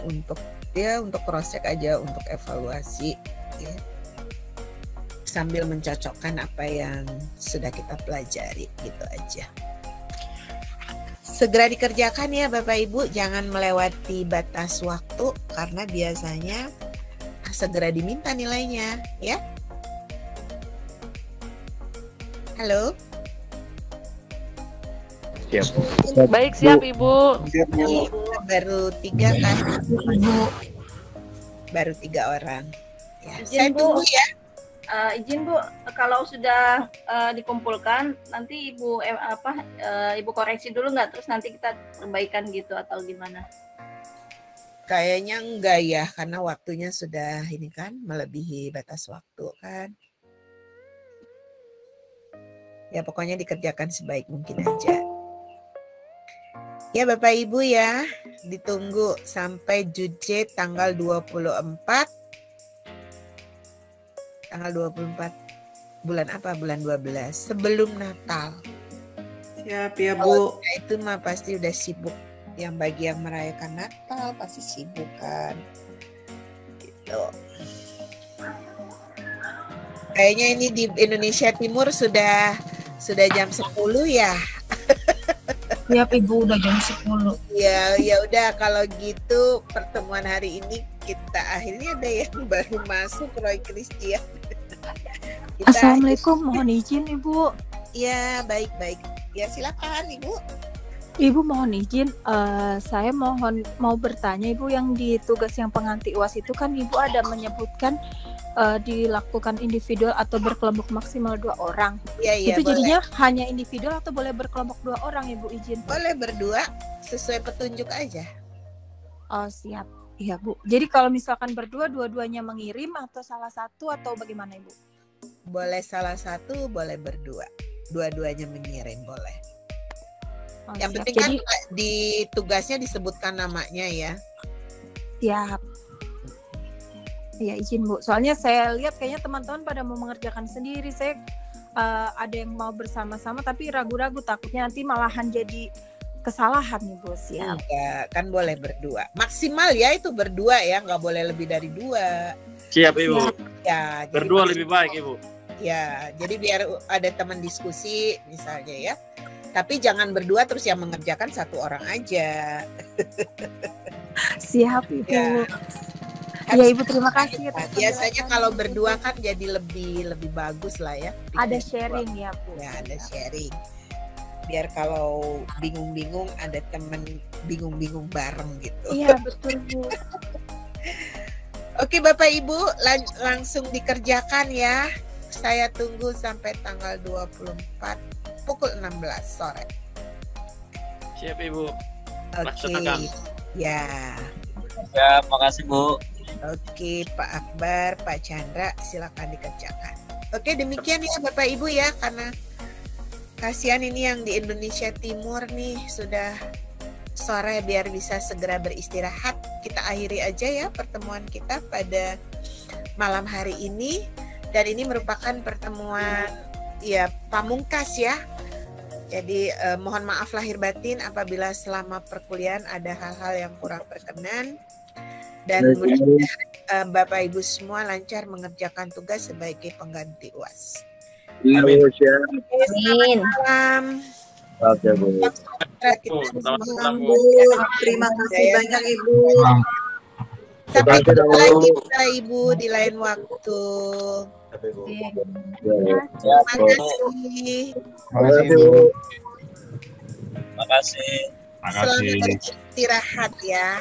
untuk cross check aja, untuk evaluasi ya. Sambil mencocokkan apa yang sudah kita pelajari gitu aja. Segera dikerjakan ya Bapak Ibu, jangan melewati batas waktu karena biasanya segera diminta nilainya ya. Halo. Siap. Baik, siap Ibu. Siap, Bu. Baru 3 kan? Baru 3 orang. Ya, saya tunggu ya. Izin Bu, kalau sudah dikumpulkan nanti Ibu Ibu koreksi dulu nggak, terus nanti kita perbaikan gitu atau gimana? Kayaknya enggak ya, karena waktunya sudah ini kan melebihi batas waktu kan. Ya pokoknya dikerjakan sebaik mungkin aja. Ya Bapak Ibu ya, ditunggu sampai Juce tanggal 24. Tanggal 24 bulan apa? Bulan 12 sebelum Natal. Siap ya Bu. Itu mah pasti udah sibuk. Yang bagi yang merayakan Natal pasti sibuk kan. Gitu. Kayaknya ini di Indonesia Timur sudah jam 10 ya. Siap Ibu, udah jam 10. Ya udah kalau gitu pertemuan hari ini kita akhirnya ada yang baru masuk, Roy Christian. Assalamualaikum, mohon izin Ibu. Ya baik. Ya silakan Ibu. Ibu mohon izin, saya mau bertanya Ibu, yang di tugas yang penganti UAS itu kan Ibu ada menyebutkan dilakukan individual atau berkelompok maksimal 2 orang. Iya, itu boleh. jadinya hanya individual atau boleh berkelompok 2 orang Ibu izin? Boleh berdua, sesuai petunjuk aja. Oh siap, iya Bu. Jadi kalau misalkan berdua, dua-duanya mengirim atau salah satu atau bagaimana Ibu? Boleh salah satu, boleh berdua. Dua-duanya mengirim boleh. Oh, Yang siap. penting kan di tugasnya disebutkan namanya ya. Siap. Ya izin Bu, soalnya saya lihat kayaknya teman-teman pada mau mengerjakan sendiri. Saya ada yang mau bersama-sama tapi ragu-ragu, takutnya nanti malahan jadi kesalahan Ibu. Siap. Enggak, kan boleh berdua. Maksimal ya itu berdua ya, nggak boleh lebih dari 2. Siap Ibu. Ya, Berdua lebih baik Ibu. Ya, jadi biar ada teman diskusi misalnya ya. Tapi jangan berdua terus yang mengerjakan 1 orang aja. Siap Ibu. Ya. Ya Ibu, terima kasih. Biasanya kalau berdua kan jadi lebih bagus lah ya. Ada sharing ya Bu. Ya, ada sharing. Biar kalau bingung-bingung ada teman bingung-bingung bareng gitu. Iya betul Bu. Oke Bapak Ibu, langsung dikerjakan ya. Saya tunggu sampai tanggal 24 pukul 16 sore. Siap Ibu. Oke. Ya. Ya, makasih Bu. Oke, Pak Akbar, Pak Chandra, silakan dikerjakan. Oke, demikian ya Bapak Ibu ya, karena kasihan ini yang di Indonesia Timur nih sudah sore, biar bisa segera beristirahat. Kita akhiri aja ya pertemuan kita pada malam hari ini, dan ini merupakan pertemuan ya pamungkas ya. Jadi mohon maaf lahir batin apabila selama perkuliahan ada hal-hal yang kurang berkenan. Dan mudah-mudahan Bapak Ibu semua lancar mengerjakan tugas sebagai pengganti UAS. Amin. Selamat malam. Oke Bu. Terima kasih banyak Ibu. Sampai ketemu lagi Bapak Ibu di lain waktu. Terima kasih. Makasih. Selamat beristirahat ya.